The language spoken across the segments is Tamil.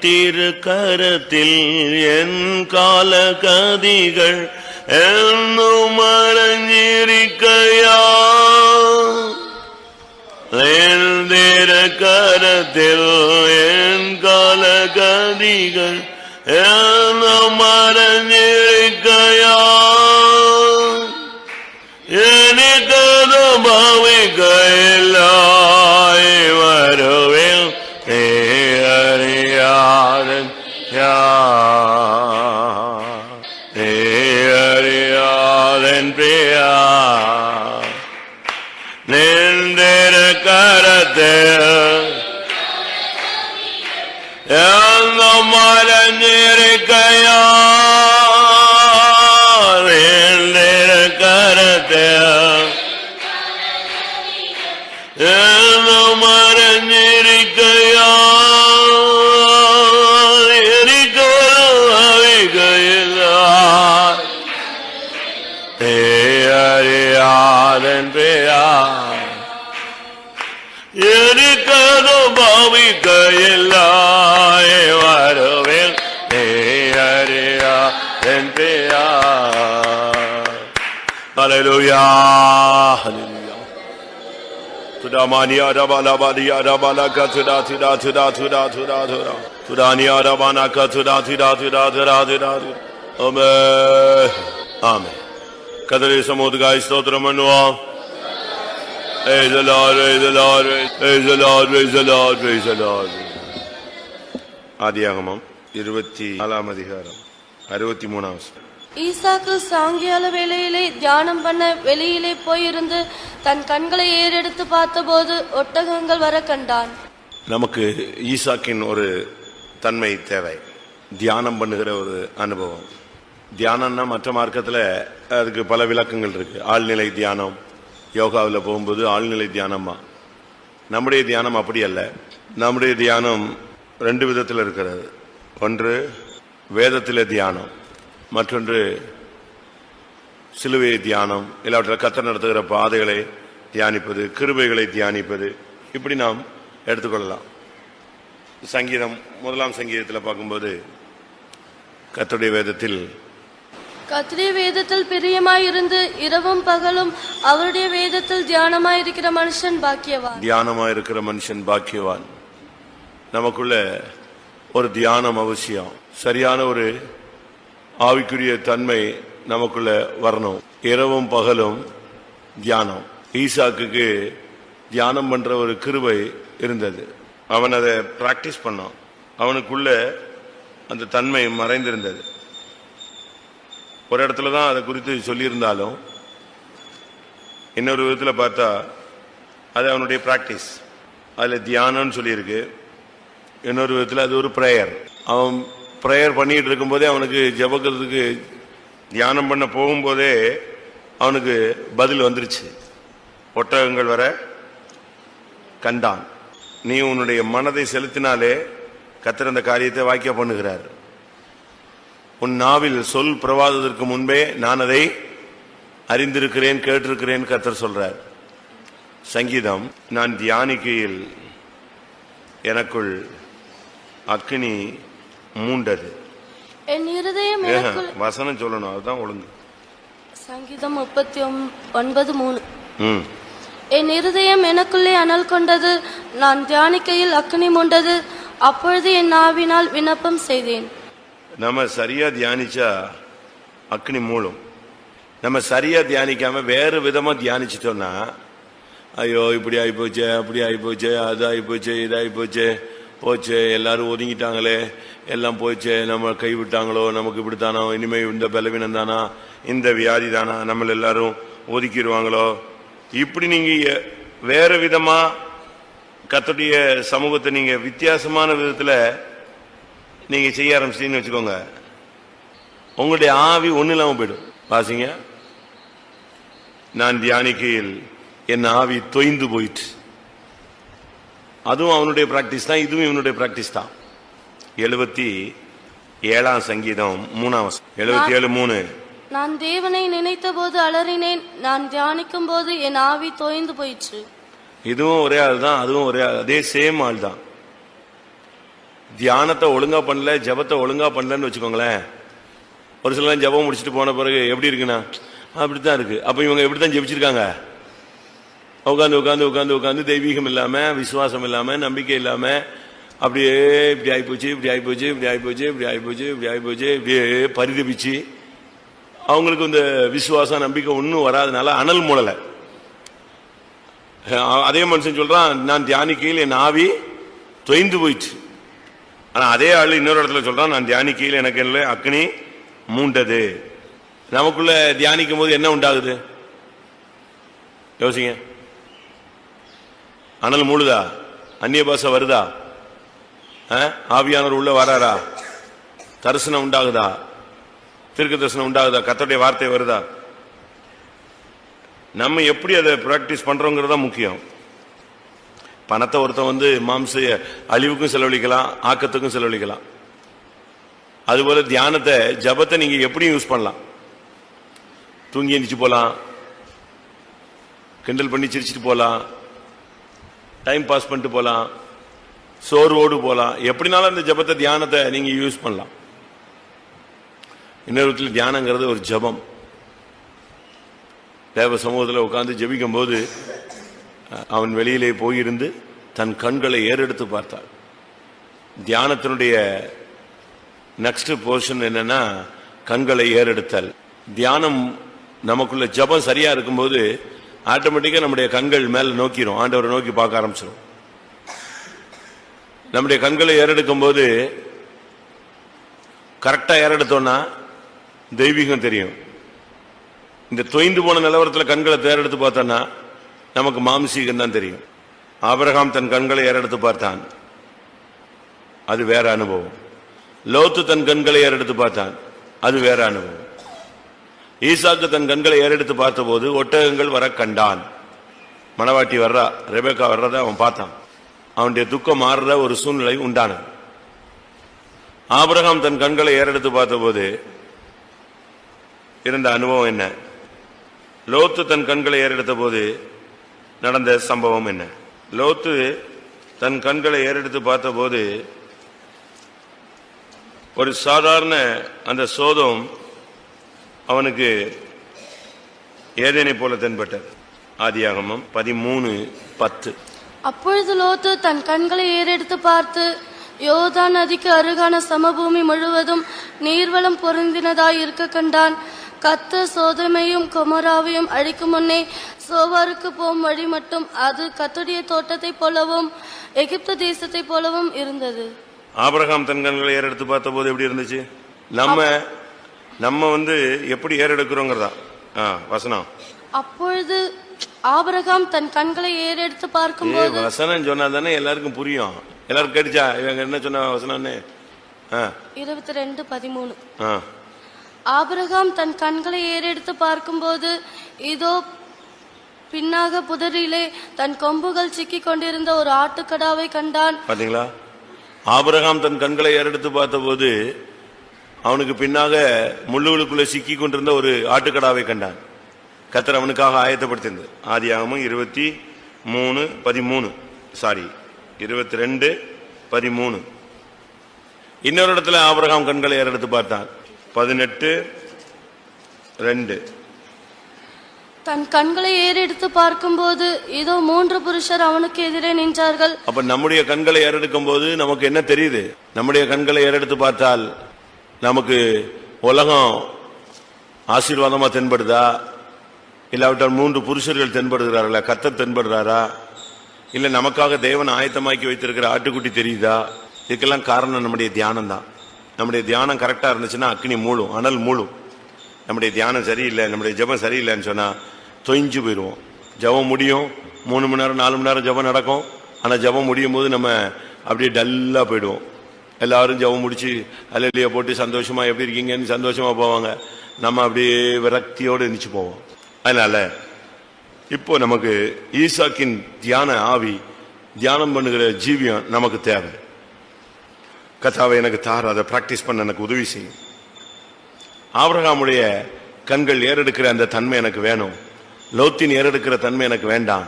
திருக்கரத்தில் என் கால கதிகள் என்னும் அறிஞ்சிருக்கையா என் திருக்கரத்தில் என் கால கதிகள் என்னும் அறிஞ்சிருக்கையா எனக்கு பாவிக்கையில்லாய் வருவேன் அறியாதன் அறியாதன் பிரியா நின்ற கரத்தை மறைஞ்சிருக்கையா நின்ற கரத்தை மறைஞ்சிருக்கையா அறியாதன் பிரியா எரிக்கதோ பாவிக்கையில்லாய் வருவேன் அறியாதன் பிரியா. ஹல்லேலூயா ஹல்லேலூயா. துடாமானியா ரபாலபாலியா ரபாலக துடா துடா துடா துடா துடா துடா துடானியா ரபானக துடா துடா துடா துடா துடா. ஆமென் ஆமென். கர்த்தருடைய சமூகத்துக்காய் ஸ்தோத்திரம் பண்ணுவோம். Praise the Lord, praise the Lord, praise the Lord, praise the Lord, praise the Lord. ஆதியாகமம் 24 அதிகாரம் 63. ஈசாக்கு சாயங்கால வேளையிலே தியானம் பண்ண வெளியிலே போயிருந்து தன் கண்களை ஏறெடுத்து பார்த்தபோது ஒட்டகங்கள் வர கண்டான். நமக்கு ஈசாக்கின் ஒரு தன்மை தேவை, தியானம் பண்ணுகிற ஒரு அனுபவம். தியானம்னா மற்ற மார்க்கத்தில் அதுக்கு பல விளக்கங்கள் இருக்கு. ஆழ்நிலை தியானம், யோகாவில் போகும்போது ஆழ்நிலை தியானமா. நம்முடைய தியானம் அப்படி அல்ல. நம்முடைய தியானம் ரெண்டு விதத்தில் இருக்கிறது. ஒன்று வேதத்திலே தியானம், மற்றொன்று சிலுவை தியானம். இல்லாவற்றில் கர்த்தர் நடத்துகிற பாதைகளை தியானிப்பது, கிருபைகளை தியானிப்பது, இப்படி நாம் எடுத்துக்கொள்ளலாம். சங்கீதம் 1 சங்கீதத்தில் பார்க்கும்போது கர்த்தருடைய வேதத்தில் கர்த்தருடைய வேதத்தில் பிரியமாயிருந்து இரவும் பகலும் அவருடைய வேதத்தில் தியானமாயிருக்கிற மனுஷன் பாக்கியவான். தியானமாயிருக்கிற மனுஷன் பாக்கியவான். நமக்குள்ள ஒரு தியானம் அவசியம். சரியான ஒரு ஆவிக்குரிய தன்மை நமக்குள்ள வரணும். இரவும் பகலும் தியானம். ஈசாக்குக்கு தியானம் பண்ற ஒரு கிருபை இருந்தது. அவன் அதை பிராக்டிஸ் பண்ணான். அவனுக்குள்ள அந்த தன்மை மறைந்திருந்தது. ஒரு இடத்துல தான் அதை குறித்து சொல்லியிருந்தாலும் இன்னொரு விதத்தில் பார்த்தா அது அவனுடைய பிராக்டிஸ். அதில் தியானம்னு சொல்லியிருக்கு. இன்னொரு விதத்தில் அது ஒரு ப்ரேயர். அவன் ப்ரேயர் பண்ணிட்டு இருக்கும்போதே அவனுக்கு ஜெபக்கிறதுக்கு தியானம் பண்ண போகும்போதே அவனுக்கு பதில் வந்துருச்சு. ஒட்டகங்கள் வர கண்டான். நீ உன்னுடைய மனதை செலுத்தினாலே கர்த்தர் அந்த காரியத்தை வாக்கிய பண்ணுகிறார். உன் நாவில் சொல் பிரவாதத்திற்கு முன்பே நான் அதை அறிந்திருக்கிறேன், கேட்டிருக்கிறேன் கர்த்தர் சொல்றார். சங்கீதம், நான் தியானிக்கையில் எனக்குள் அக்கினி மூண்டது. என் இருதயம் வசனம் சொல்லணும், அதுதான் ஒழுங்கு. சங்கீதம் 39:3. என் இருதயம் எனக்குள்ளே அனல் கொண்டது, நான் தியானிக்கையில் அக்கினி மூண்டது, அப்பொழுது என் நாவினால் விண்ணப்பம் செய்தேன். நம்ம சரியா தியானிச்சா அக்னி மூலம். நம்ம சரியா தியானிக்காம வேறு விதமா தியானிச்சிட்டோம்னா, ஐயோ இப்படி ஆகிப்போச்சு, அப்படி ஆகிப்போச்சு, அது ஆகிப்போச்சு, இது ஆகிப்போச்சு, போச்சு, எல்லாரும் ஒதுங்கிட்டாங்களே, எல்லாம் போச்சு, நம்ம கைவிட்டாங்களோ, நமக்கு இப்படித்தானோ, இனிமே இந்த பலவீனம் தானா, இந்த வியாதி தானா, நம்மள எல்லாரும் ஒதுக்கிடுவாங்களோ, இப்படி நீங்க வேற விதமா கர்த்தருடைய சமூகத்தை நீங்க வித்தியாசமான விதத்துல நீங்க செய்ய ஆரம்பிச்சிட்டீங்கன்னு வச்சுக்கோங்க, உங்களுடைய ஆவி ஒண்ணு இல்லாம போயிடும். வாசிங்க, நான் தியானிக்கையில் என் ஆவி தொய்ந்து போயிட்டு. அதுவும் அவனுடைய பிராக்டிஸ் தான், இதுவும் இவனுடைய பிராக்டிஸ் தான். 77 சங்கீதம் 3 77:3. நான் தேவனை நினைத்த போது அலறினேன், நான் தியானிக்கும் போது என் ஆவி தோய்ந்து போயிற்று. இதுவும் ஒரே ஆள் தான், அதுவும் ஒரே ஆள், அதே சேம் ஆள் தான். தியானத்தை ஒழுங்கா பண்ணல, ஜபத்தை ஒழுங்கா பண்ணலன்னு வச்சுக்கோங்களேன். ஒரு சில ஜபம் முடிச்சுட்டு போன பிறகு எப்படி இருக்குன்னா அப்படித்தான் இருக்கு. அப்ப இவங்க எப்படித்தான் ஜெபிச்சிருக்காங்க? உட்காந்து உட்காந்து உட்காந்து உட்காந்து தெய்வீகம் இல்லாம, விசுவாசம் இல்லாம, நம்பிக்கை இல்லாம, அப்படியே இப்படி ஆயிப்போச்சு, இப்படி ஆயிப்போச்சு, இப்படி ஆயிப்போச்சு, இப்படி ஆயிப்போச்சு, இப்படி ஆயிப்போச்சு, இப்படியே பரிதபிச்சு அவங்களுக்கு இந்த விசுவாசம் நம்பிக்கை ஒன்னும் வராதனால அனல் மூடல. அதே மனுஷன் சொல்றான், நான் தியானிக்கையில் என் ஆவி தொய்ந்து போயிடுச்சு. ஆனா அதே ஆள் இன்னொரு இடத்துல சொல்றான், நான் தியானிக்கையில் எனக்கு இல்லை அக்னி மூண்டது. நமக்குள்ள தியானிக்கும் போது என்ன உண்டாகுது? யோசிங்க. அனல் மூழுதா? அந்நிய பாஷை வருதா? ஆவியானவர் உள்ள வராரா? தரிசனம் உண்டாகுதா? தீர்க்க தரிசனம் உண்டாகுதா? கர்த்தருடைய வார்த்தை வருதா? நம்ம எப்படி அதை பிராக்டிஸ் பண்றோங்கிறதா முக்கியம். பணத்தை ஒருத்தன் மாம்ச அழிவுக்கும் செலவழிக்கலாம், ஆக்கத்துக்கும் செலவழிக்கலாம். அதுபோல தியானத்தை, ஜபத்தை நீங்க எப்படி யூஸ் பண்ணலாம்? தூங்கி எந்திரிச்சு போலாம், கிண்டல் பண்ணி சிரிச்சிட்டு போலாம், டைம் பாஸ் பண்ணிட்டு போலாம், சோர்வோடு போலாம். எப்படினாலும் அந்த ஜபத்தை, தியானத்தை நீங்க யூஸ் பண்ணலாம். இன்னொரு விதத்தில் தியானங்கிறது ஒரு ஜபம். தேவ சமூகத்தில் உட்கார்ந்து ஜெபிக்கும் போது அவன் வெளியிலே போயிருந்து தன் கண்களை ஏறெடுத்து பார்த்தான். தியானத்தினுடைய நெக்ஸ்ட் போர்ஷன் என்னன்னா கண்களை ஏறெடுத்தல். தியானம் நமக்குள்ள ஜபம் சரியா இருக்கும்போது ஆட்டோமேட்டிக்கா நம்முடைய கண்கள் மேல நோக்கிரும், ஆண்டவரை நோக்கி பார்க்க ஆரம்பிச்சிடும். நம்முடைய கண்களை ஏறெடுக்கும் போது கரெக்டா ஏறெடுத்தோம்னா தெய்வீகம் தெரியும். இந்த தொய்ந்து போன நிலவரத்தில் கண்களை தேரெடுத்து பார்த்தோன்னா நமக்கு மாம்சீகம் தான் தெரியும். ஆபிரகாம் தன் கண்களை ஏறெடுத்து பார்த்தான், அது வேற அனுபவம். லோத்து தன் கண்களை ஏறெடுத்து பார்த்தான், அது வேற அனுபவம். ஈசாக்கு தன் கண்களை ஏறெடுத்து பார்த்த போது ஒட்டகங்கள் வர கண்டான். மணவாட்டி வர்றா, ரெபேக்கா வர்றத அவன் பார்த்தான். அவனுடைய துக்கம் மாறுற ஒரு சூழ்நிலை உண்டானது. ஆபிரகாம் தன் கண்களை ஏறெடுத்து பார்த்த போது இருந்த அனுபவம் என்ன? லோத்து தன் கண்களை ஏறெடுத்த போது நடந்த சம்பவம் என்ன? லோத்து தன் கண்களை ஏறெடுத்து பார்த்த போது ஒரு சாதாரண அந்த சோதம் அவனுக்கு ஏதேனை போல தென்பட்டது. ஆதியாகமம் 13:10. அப்பொழுது லோத்து தன் கண்களை ஏறெடுத்து பார்த்து யோர்தான் நதிக்கு அருகான சமபூமி முழுவதும் நீர்வளம் பொருந்தினதாய் இருக்க கண்டான். கர்த்தர் சோதோமையும் கொமோராவையும் அழிக்கும் முன்னே சோவாருக்கு போகும் வழி மட்டும் அது கர்த்தருடைய தோட்டத்தை போலவும் எகிப்து தேசத்தை போலவும் இருந்தது. ஆபிரகாம் தன் கண்களை ஏறெடுத்து பார்த்த போது எப்படி இருந்துச்சு? நம்ம எப்படி ஏறெடுக்கிறோங்கிறதா வசனம். அப்பொழுது ஆபிரகாம் தன் கண்களை ஏறெடுத்து பார்க்கும்போது, வசனம் சொன்னா தானே எல்லாருக்கும் புரியும். எல்லாரும் கேட்டுச்சா இவங்க என்ன சொன்ன வசனம்னு? 22:13. ஆபிரகாம் தன் கண்களை ஏறெடுத்து பார்க்கும்போது இதோ பின்னாக புதரிலே தன் கொம்புகள் சிக்கி கொண்டிருந்த ஒரு ஆட்டுக்கடாவை கண்டான். பாத்தீங்களா? ஆபிரகாம் தன் கண்களை ஏறெடுத்து பார்த்த போது அவனுக்கு பின்னாக முள்ளுகளுக்குள்ள சிக்கி கொண்டிருந்த ஒரு ஆட்டுக்கடாவை கண்டான். கர்த்தர் அவனுக்காக ஆயத்தப்படுத்திருந்தது. ஆதியாகமம் 22:13. இன்னொரு இடத்துல ஆபிரகாம் கண்களை ஏறெடுத்து பார்த்தான். 18:2. தன் கண்களை ஏறெடுத்து பார்க்கும்போது இதோ 3 புருஷர் அவனுக்கு எதிரே நின்றார்கள். அப்ப நம்முடைய கண்களை ஏறெடுக்கும் போது நமக்கு என்ன தெரியுது? நம்முடைய கண்களை ஏறெடுத்து பார்த்தால் நமக்கு உலகம் ஆசீர்வாதமா தென்படுதா? இல்லாவிட்டால் 3 புருஷர்கள் தென்படுகிறார்களா? கர்த்தர் தென்படுறாரா? இல்ல நமக்காக தேவன் ஆயத்தமாக்கி வைத்திருக்கிற ஆட்டுக்குட்டி தெரியுதா? இதுக்கெல்லாம் காரணம் நம்முடைய தியானம் தான். நம்முடைய தியானம் கரெக்டா இருந்துச்சுன்னா அக்னி மூழும், அனல் மூழும். நம்முடைய தியானம் சரியில்லை, நம்முடைய ஜபம் சரியில்லைன்னு சொன்னா தொய்ஞ்சு போயிடுவோம். ஜபம் முடியும், 3 மணி நேரம் 4 மணி நேரம் ஜபம் நடக்கும். ஆனா ஜபம் முடியும் போது நம்ம அப்படியே டல்லா போயிடுவோம். எல்லாரும் ஜபம் முடிச்சு அல்லேலூயா போட்டு சந்தோஷமா எப்படி இருக்கீங்கன்னு சந்தோஷமா போவாங்க. நம்ம அப்படியே விரக்தியோடு எந்திரிச்சு போவோம். அதனால இப்போ நமக்கு ஈசாக்கின் தியான ஆவி, தியானம் பண்ணுகிற ஜீவியம் நமக்கு தேவை. கர்த்தாவே எனக்கு தார், அதை பிராக்டிஸ் பண்ண எனக்கு உதவி செய்யும். ஆபிரகாமுடைய கண்கள் ஏறெடுக்கிற அந்த தன்மை எனக்கு வேணும். லோத்தின் ஏறெடுக்கிற தன்மை எனக்கு வேண்டாம்.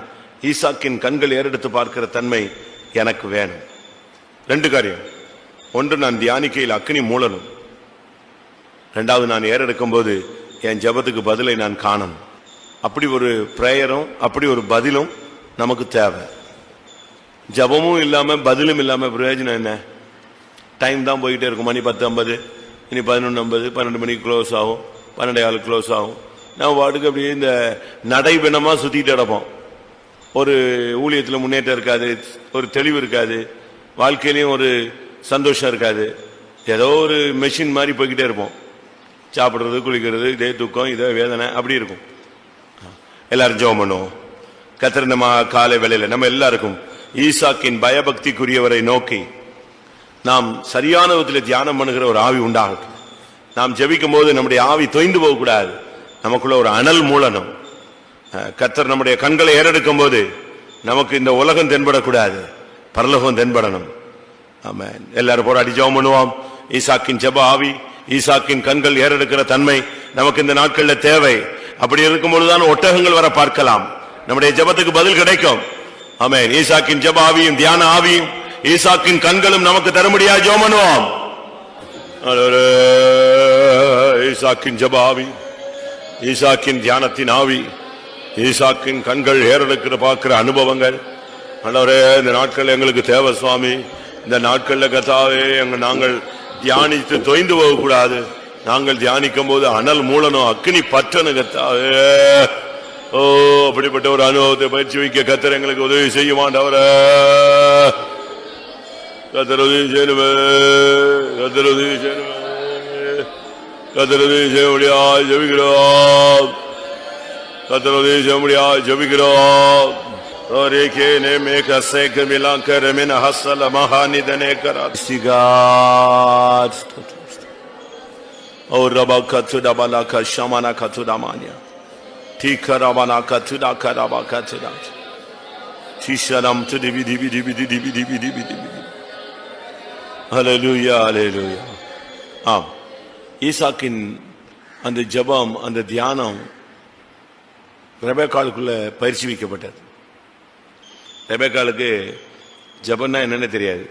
ஈசாக்கின் கண்கள் ஏறெடுத்து பார்க்கிற தன்மை எனக்கு வேணும். 2 காரியம். ஒன்று, நான் தியானிக்கையில் அக்கினி மூலணும். ரெண்டாவது, நான் ஏறெடுக்கும் போது என் ஜெபத்துக்கு பதிலை நான் காணணும். அப்படி ஒரு பிரேயரும் அப்படி ஒரு பதிலும் நமக்கு தேவை. ஜபமும் இல்லாம பதிலும் இல்லாம பிரயோஜனம் என்ன? டைம் தான் போயிட்டே இருக்கும். மணி 10:50, இனி 11:50, 12 மணிக்கு க்ளோஸ் ஆகும், 12:15 க்ளோஸ் ஆகும். நான் வாட்டுக்கு அப்படியே இந்த நடைபிணமா சுத்திட்டு கிடப்போம். ஒரு ஊழியத்தில் முன்னேற்றம் இருக்காது, ஒரு தெளிவு இருக்காது, வாழ்க்கையிலையும் ஒரு சந்தோஷம் இருக்காது. ஏதோ ஒரு மெஷின் மாதிரி போய்கிட்டே இருப்போம். சாப்பிட்றது, குளிக்கிறது, இதே துக்கம், இதே வேதனை, அப்படி இருக்கும். எல்லாரும் ஜெபம் பண்ணுவோம். கர்த்தர் இந்த காலை வேளையில நம்ம எல்லாருக்கும் ஈசாக்கின் பயபக்திக்குரியவரை நோக்கி நாம் சரியான விதத்தில் தியானம் பண்ணுகிற ஒரு ஆவி உண்டாகட்டும். நாம் ஜெபிக்கும் போது நம்முடைய ஆவி தொய்ந்து போகக்கூடாது. நமக்குள்ள ஒரு அனல் மூலணும். கர்த்தர் நம்முடைய கண்களை ஏறெடுக்கும் போது நமக்கு இந்த உலகம் தென்படக்கூடாது, பரலோகம் தென்படணும். ஆமென். எல்லாரும் போராடி ஜெபம் பண்ணுவோம். ஈசாக்கின் ஜெப ஆவி, ஈசாக்கின் கண்கள் ஏறெடுக்கிற தன்மை நமக்கு இந்த நாட்கள்ல தேவை. அப்படி இருக்கும்போதுதான் ஒட்டகங்கள் வர பார்க்கலாம், நம்முடைய ஜெபத்துக்கு பதில் கிடைக்கும். ஆமென். ஈசாக்கின் ஜெப ஆவியும் தியான ஆவியும் ஈசாக்கின் கண்களும் நமக்கு தரும்படியா ஜெபம் பண்ணுவோம். ஈசாக்கின் ஜெப ஆவி, ஈசாக்கின் தியானத்தின் ஆவி, ஈசாக்கின் கண்கள் ஏறெடுக்கிற பார்க்கிற அனுபவங்கள் ஆண்டவரே இந்த நாட்கள் எங்களுக்கு தேவை சுவாமி. இந்த நாட்கள்ல கர்த்தாவே நாங்கள் தியானித்து தொய்ந்து போகக்கூடாது. நாங்கள் தியானிக்கும் போது அனல் மூலனும் அக்கினி பற்றனு கர்த்தாவே. ஓ, அப்படிப்பட்ட ஒரு அனுபவத்தை பயிற்சி வைக்க கர்த்தர் எங்களுக்கு உதவி செய்ய மாட்டவரே. கர்த்தர் உதவி செய்யணுமே, கர்த்தர் உதவி செய்யணுமே, கர்த்தர் உதவி செய்ய முடியாது ஜெபிக்கிறோம், கர்த்தர் உதவி செய்ய முடியாது ஜெபிக்கிறோம். ஈசாக்கின் அந்த ஜெபம், அந்த தியானம் ரெபெக்காளுக்குள்ள பயிற்சி வைக்கப்பட்டது. ரெபெக்காளுக்கு ஜெபம்னா என்னன்னு தெரியாது,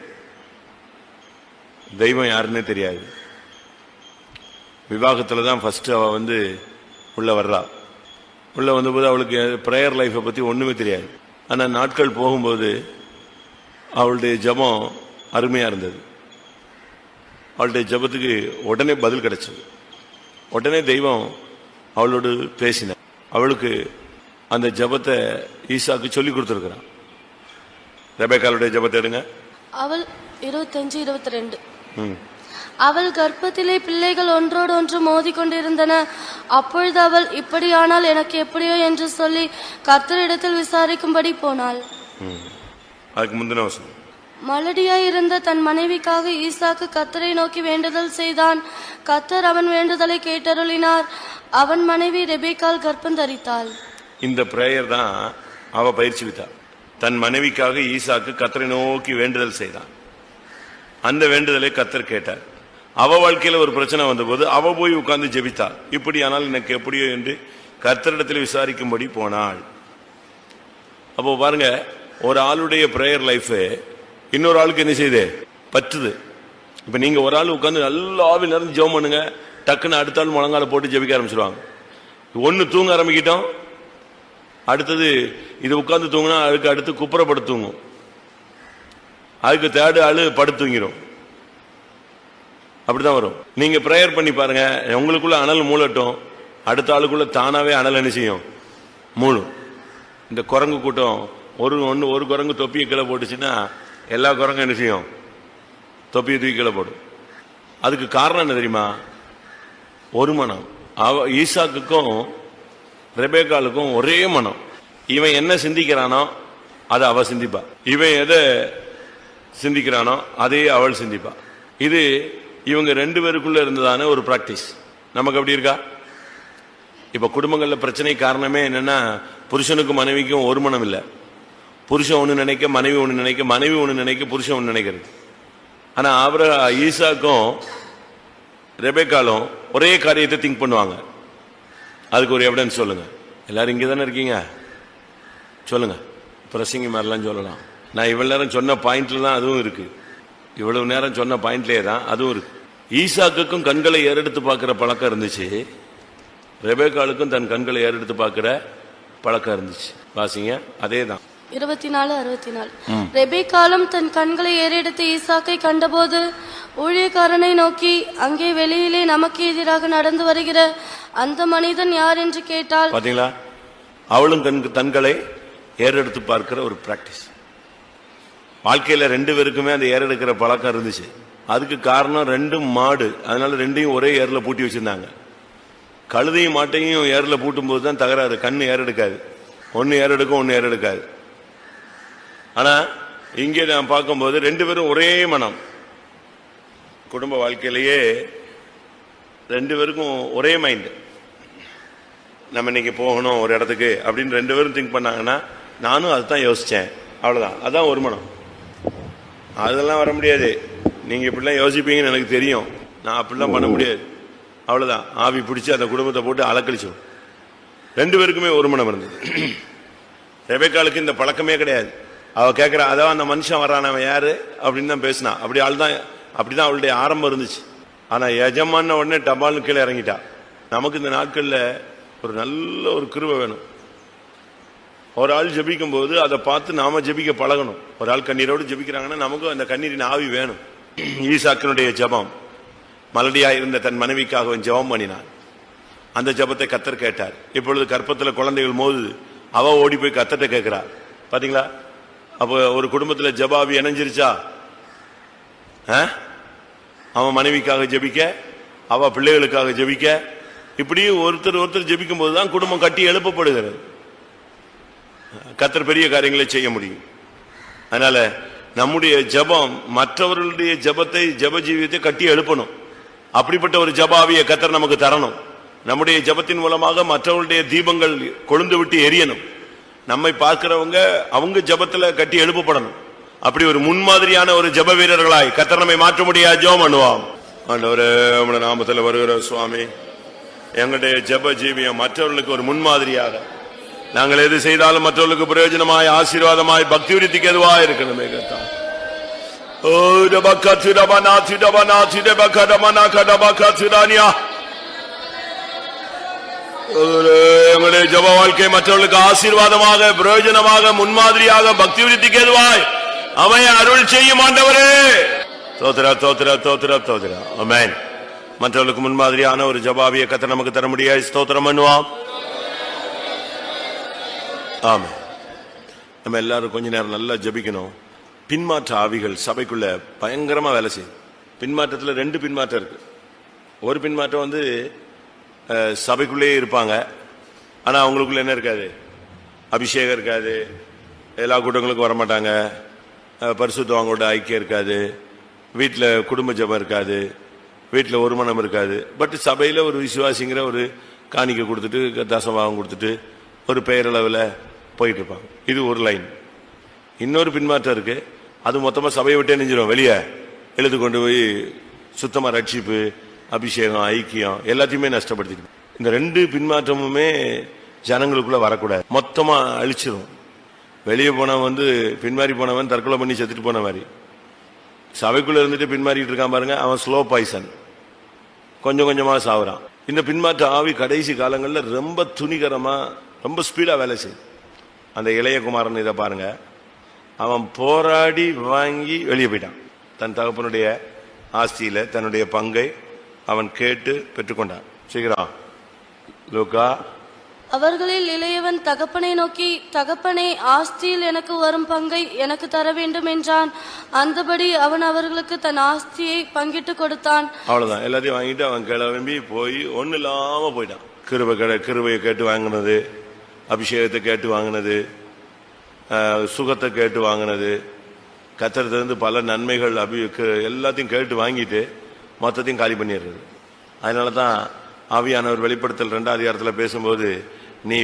தெய்வம் யாருன்னு தெரியாது. விவாகத்துல தான் ஃபர்ஸ்ட் அவ உள்ள வர்றா. உள்ள வந்தபோது அவளுக்கு பிரேயர் லைஃபை பத்தி ஒண்ணுமே தெரியாது. ஆனா நாட்கள் போகும்போது அவளுடைய ஜெபம் அருமையா இருந்தது. அவளுடைய ஜெபத்துக்கு உடனே பதில் கிடைச்சது. உடனே தெய்வம் அவளோடு பேசின. அவளுக்கு அந்த ஜெபத்தை ஈசாக்கு சொல்லி கொடுத்துருக்கிறான். ரெபெக்காளுடைய ஜெபத்தை எடுங்க. அவள் 25-22. அவள் கர்ப்பத்திலே பிள்ளைகள் ஒன்றோடு ஒன்று மோதி கொண்டிருந்தன. அப்பொழுது அவள், இப்படியானால் எனக்கு எப்படியோ என்று சொல்லி கர்த்தரிடத்தில் விசாரிக்கும்படி போனாள். அதுக்கு முந்தின வசனம், மலடியாயிருந்த தன் மனைவிக்காக ஈசாக்கு கர்த்தரை நோக்கி வேண்டுதல் செய்தான். கர்த்தர் அவன் வேண்டுதலை கேட்டருளினார். அவன் மனைவி ரெபெக்காள் கர்ப்பம் தரித்தாள். இந்த பிரேயர் தான் அவ பயிற்சி விட்டாள். தன் மனைவிக்காக ஈசாக்கு கர்த்தரை நோக்கி வேண்டுதல் செய்தான். அந்த வேண்டுதலை கர்த்தர் கேட்டார். அவ வாழ்க்கையில ஒரு பிரச்சனை வந்தபோது அவ போய் உட்கார்ந்து ஜெபித்தாள். இப்படியானால் எனக்கு எப்படியோ என்று கர்த்தரிடத்தில் விசாரிக்கும்படி போனாள். அப்போ பாருங்க, ஒரு ஆளுடைய பிரேயர் லைஃப் இன்னொரு ஆளுக்கு என்ன செய்யுது, பற்றுது. இப்ப நீங்க ஒரு ஆள் உட்கார்ந்து நல்லா ஆவி நிறைஞ்சு ஜெபம் பண்ணுங்க, டக்குன்னு அடுத்த ஆள் முழங்கால போட்டு ஜெபிக்க ஆரம்பிச்சிருவாங்க. ஒன்னு தூங்க ஆரம்பிக்கிட்டோம், அடுத்தது இது உட்கார்ந்து தூங்கினா அதுக்கு அடுத்து குப்புறப்படு தூங்கும், அதுக்கு தேர்டு ஆளு படுத்து தூங்கிடும். அப்படிதான் வரும். நீங்க பிரேயர் பண்ணி பாருங்க, உங்களுக்குள்ள அனல் மூளட்டும், அடுத்த ஆளுக்குள்ள தானாவே அனல் என்ன செய்யும், மூழும். இந்த குரங்கு கூட்டம் ஒரு குரங்கு தொப்பியை கீழே போட்டுச்சுன்னா எல்லா குரங்கும் என்ன செய்யும், தொப்பியை தூக்கி கீழே போடும். அதுக்கு காரணம் என்ன தெரியுமா, ஒரு மனம். ஈசாக்குக்கும் ரெபெக்காளுக்கும் ஒரே மனம். இவன் என்ன சிந்திக்கிறானோ அதை அவ சிந்திப்பா, இவன் எதை சிந்திக்கிறானோ அதே அவள் சிந்திப்பா. இது இவங்க ரெண்டு பேருக்குள்ள இருந்ததான ஒரு பிராக்டிஸ். நமக்கு அப்படி இருக்கா? இப்ப குடும்பங்கள்ல பிரச்சனை காரணமே என்னன்னா, புருஷனுக்கும் மனைவிக்கும் ஒரு மனம் இல்லை. புருஷன் ஒண்ணு நினைக்க, மனைவி ஒண்ணு நினைக்க, மனைவி ஒண்ணு நினைக்க, புருஷன் ஒண்ணு நினைக்கிறது. ஆனா ஈசாக்கும் ரெபெக்காலும் ஒரே காரியத்தை திங்க் பண்ணுவாங்க. அதுக்கு ஒரு எவிடன்ஸ் சொல்லுங்க. எல்லாரும் இங்கே தானே இருக்கீங்க, சொல்லுங்க. பிரசங்கி மாதிரிலாம் சொல்லலாம். நான் இவ்வளவு நேரம் சொன்ன பாயிண்ட்ல தான் அதுவும் இருக்கு. இவ்வளவு நேரம் சொன்ன பாயிண்ட்லயே தான் அதுவும் இருக்கு. ஈசாக்குக்கும் கண்களை ஏறெடுத்து பார்க்கிற பழக்கம் இருந்துச்சு, ரெபேக்காளுக்கும் தன் கண்களை ஏறெடுத்து பார்க்கிற பழக்கம் இருந்துச்சு. வாசிங்க, அதே தான். 24:64. ரெபேக்காலும் தன் கண்களை ஏறெடுத்து ஈசாக்கை கண்டபோது ஊழியக்காரனை நோக்கி, அங்கே வெளியிலே நமக்கு எதிராக நடந்து வருகிற அந்த மனிதன் யார் என்று கேட்டாள். பாத்தீங்களா, அவளும் தன்களை ஏறெடுத்து பார்க்கிற ஒரு பிராக்டிஸ். வாழ்க்கையில ரெண்டு பேருக்குமே அந்த ஏறெடுக்கிற பழக்கம் இருந்துச்சு. அதுக்கு காரணம் ரெண்டும் மாடு, அதனால ரெண்டையும் ஒரே ஏர்ல பூட்டி வச்சிருந்தாங்க. கழுதையும் மாட்டையும் ஏர்ல பூட்டும் போது தான் தகராறு. கண்ணு ஏறெடுக்காது, ஒன்னு ஏறெடுக்கும் ஒன்னு ஏறெடுக்காது. ஆனா இங்கே நான் பார்க்கும்போது ரெண்டு பேரும் ஒரே மனம். குடும்ப வாழ்க்கையிலேயே ரெண்டு பேருக்கும் ஒரே மைண்ட். நம்ம இன்னைக்கு போகணும் ஒரு இடத்துக்கு அப்படின்னு ரெண்டு பேரும் திங்க் பண்ணாங்கன்னா நானும் அதுதான் யோசிச்சேன், அவ்வளவுதான். அதான் ஒரு மனம். அதெல்லாம் வர முடியாது. நீங்க இப்படிலாம் யோசிப்பீங்கன்னு எனக்கு தெரியும். நான் அப்படிலாம் பண்ண முடியாது. அவ்வளவுதான். ஆவி பிடிச்சி அந்த குடும்பத்தை போட்டு அலக்கழிச்சோம். ரெண்டு பேருக்குமே ஒரு மனம் இருந்தது. ரெபேக்காளுக்கு இந்த பழக்கமே கிடையாது. அவ கேட்கிறா, அதான் அந்த மனுஷன் வர்றான், அவன் யாரு அப்படின்னு தான் பேசினா. அப்படி ஆள் தான், அப்படிதான் அவளுடைய ஆரம்பம் இருந்துச்சு. ஆனா எஜமான உடனே டபால்னு கீழே இறங்கிட்டா. நமக்கு இந்த நாட்கள்ல ஒரு நல்ல ஒரு கிருபை வேணும். ஒரு ஆள் ஜெபிக்கும் போது அதை பார்த்து நாம ஜெபிக்க பழகணும். ஒரு ஆள் கண்ணீரோடு ஜெபிக்கிறாங்கன்னா நமக்கும் அந்த கண்ணீரின் ஆவி வேணும். ஈசாக்கினுடைய ஜெபம், மலடியா இருந்த தன் மனைவிக்காக ஜெபம் பண்ணினான். அந்த ஜெபத்தை கர்த்தர் கேட்டார். இப்பொழுது கற்பத்துல குழந்தைகள் மோதுது, அவ ஓடி போய் கர்த்தர்ட்ட கேட்கிறா. பாத்தீங்களா, அப்போ ஒரு குடும்பத்துல ஜெபாவி இணைஞ்சிருச்சா? அவன் மனைவிக்காக ஜெபிக்க, அவ பிள்ளைகளுக்காக ஜெபிக்க, இப்படி ஒருத்தர் ஒருத்தர் ஜெபிக்கும் போதுதான் குடும்பம் கட்டி எழுப்பப்படுகிறது. கர்த்தர் பெரிய காரியங்களை செய்ய முடியும். அதனால நம்முடைய ஜெபம் மற்றவர்களுடைய ஜெபத்தை, ஜெப ஜீவியத்தை கட்டி எழுப்பணும். அப்படிப்பட்ட ஒரு ஜெபாவியை கர்த்தர் நமக்கு தரணும். நம்முடைய ஜெபத்தின் மூலமாக மற்றவர்களுடைய தீபங்கள் கொழுந்து விட்டு எரியணும். நம்மை பார்க்கிறவங்க அவங்க ஜெபத்துல கட்டி எழுப்பப்படணும். அப்படி ஒரு முன்மாதிரியான ஒரு ஜெப வீரர்களாய் கர்த்தர் நம்மை மாற்ற முடியாது. ஜெபம் பண்ணுவோம். ஆண்டவரே, உம்முடைய நாமத்தில் வருகிற சுவாமி, எங்களுடைய ஜெப ஜீவியம் மற்றவர்களுக்கு ஒரு முன்மாதிரியாக, நாங்கள் எது செய்தாலும் மற்றவர்களுக்கு பிரயோஜனமாய், ஆசீர்வாதமாய், பக்தி விருத்திக்கு எதுவாக இருக்கணுமே கர்த்தா. எங்களுடைய ஜெப வாழ்க்கை மற்றவர்களுக்கு ஆசீர்வாதமாக, பிரயோஜனமாக, முன்மாதிரியாக, பக்தி விருத்திக்கு எதுவாய் அமைய அருள் செய்யும் ஆண்டவரே. தோத்திரா தோத்திரா தோத்திரா தோத்திரா. ஆமென். மற்றவர்களுக்கு முன்மாதிரியான ஒரு ஜெபாவியை கர்த்தர் நமக்கு தர முடியாது. ஸ்தோத்திரம் பண்ணுவோம். ஆமென். நம்ம எல்லாரும் கொஞ்ச நேரம் நல்லா ஜெபிக்கணும். பின்மாற்ற ஆவிகள் சபைக்குள்ள பயங்கரமா வேலை செய்யும். பின்மாற்றத்துல ரெண்டு பின்மாற்றம் இருக்கு. ஒரு பின்மாற்றம் சபைக்குள்ளே இருப்பாங்க, ஆனா அவங்களுக்குள்ள என்ன இருக்காது? அபிஷேகம் இருக்காது, எல்லா கூட்டங்களுக்கும் வரமாட்டாங்க, பரிசுத்தவங்களோட ஐக்கியம் இருக்காது, வீட்டில் குடும்ப ஜெபம் இருக்காது, வீட்டில் ஒரு மனம் இருக்காது. பட் சபையில் ஒரு விசுவாசிங்கிற ஒரு காணிக்கை கொடுத்துட்டு, தசமாகம் கொடுத்துட்டு ஒரு பெயரளவில் போயிட்டு இருப்பாங்க. இது ஒரு லைன். இன்னொரு பின்மாற்றம் இருக்கு. அது மொத்தமாக சபையை விட்டே நெஞ்சிடும், வெளியே எழுத்து கொண்டு போய் சுத்தமாக ரட்சிப்பு, அபிஷேகம், ஐக்கியம் எல்லாத்தையுமே நஷ்டப்படுத்திடும். இந்த ரெண்டு பின்மாற்றமுமே ஜனங்களுக்குள்ள வரக்கூடாது, மொத்தமா அழிச்சிடும். வெளியே போனவன் பின்மாறி போனவன் தற்கொலை பண்ணி செத்துட்டு போன மாதிரி. சபைக்குள்ள இருந்துட்டு பின்மாறிட்டு இருக்கான் பாருங்க, அவன் ஸ்லோ பாய்சன், கொஞ்சம் கொஞ்சமா சாவுறான். இந்த பின்மாற்ற ஆவி கடைசி காலங்களில் ரொம்ப துணிகரமா, ரொம்ப ஸ்பீடா வேலை செய்யும். அந்த இளையகுமாரன் இதை பாருங்க, அவன் போராடி வாங்கி வெளியே போயிட்டான். தன் தகப்பனுடைய ஆஸ்தியில தன்னுடைய பங்கை அவன் கேட்டு பெற்றுக்கொண்டான். சீக்கிரம் லூக்கா. அவர்களில் இளையவன் தகப்பனை நோக்கி, தகப்பனே, ஆஸ்தியில் எனக்கு வரும் பங்கை எனக்கு தர வேண்டும் என்றான். அந்தபடி அவன் அவர்களுக்கு தன் ஆஸ்தியை பங்கிட்டு கொடுத்தான். அவ்வளவுதான். எல்லாத்தையும் வாங்கிட்டு அவன் கிளம்பி போய் ஒண்ணு இல்லாம போயிட்டான். கிருபையை கேட்டு வாங்கினது, அபிஷேகத்தை கேட்டு வாங்கினது, சுகத்தை கேட்டு வாங்கினது, கர்த்தரிடமிருந்து பல நன்மைகள் எல்லாத்தையும் கேட்டு வாங்கிட்டு மொத்தத்தையும் காலி பண்ணிடுறது. அதனால தான் ஆவியானவர் வெளிப்படுத்தல் 2ஆம் அதிகாரத்தில் பேசும்போது, நீ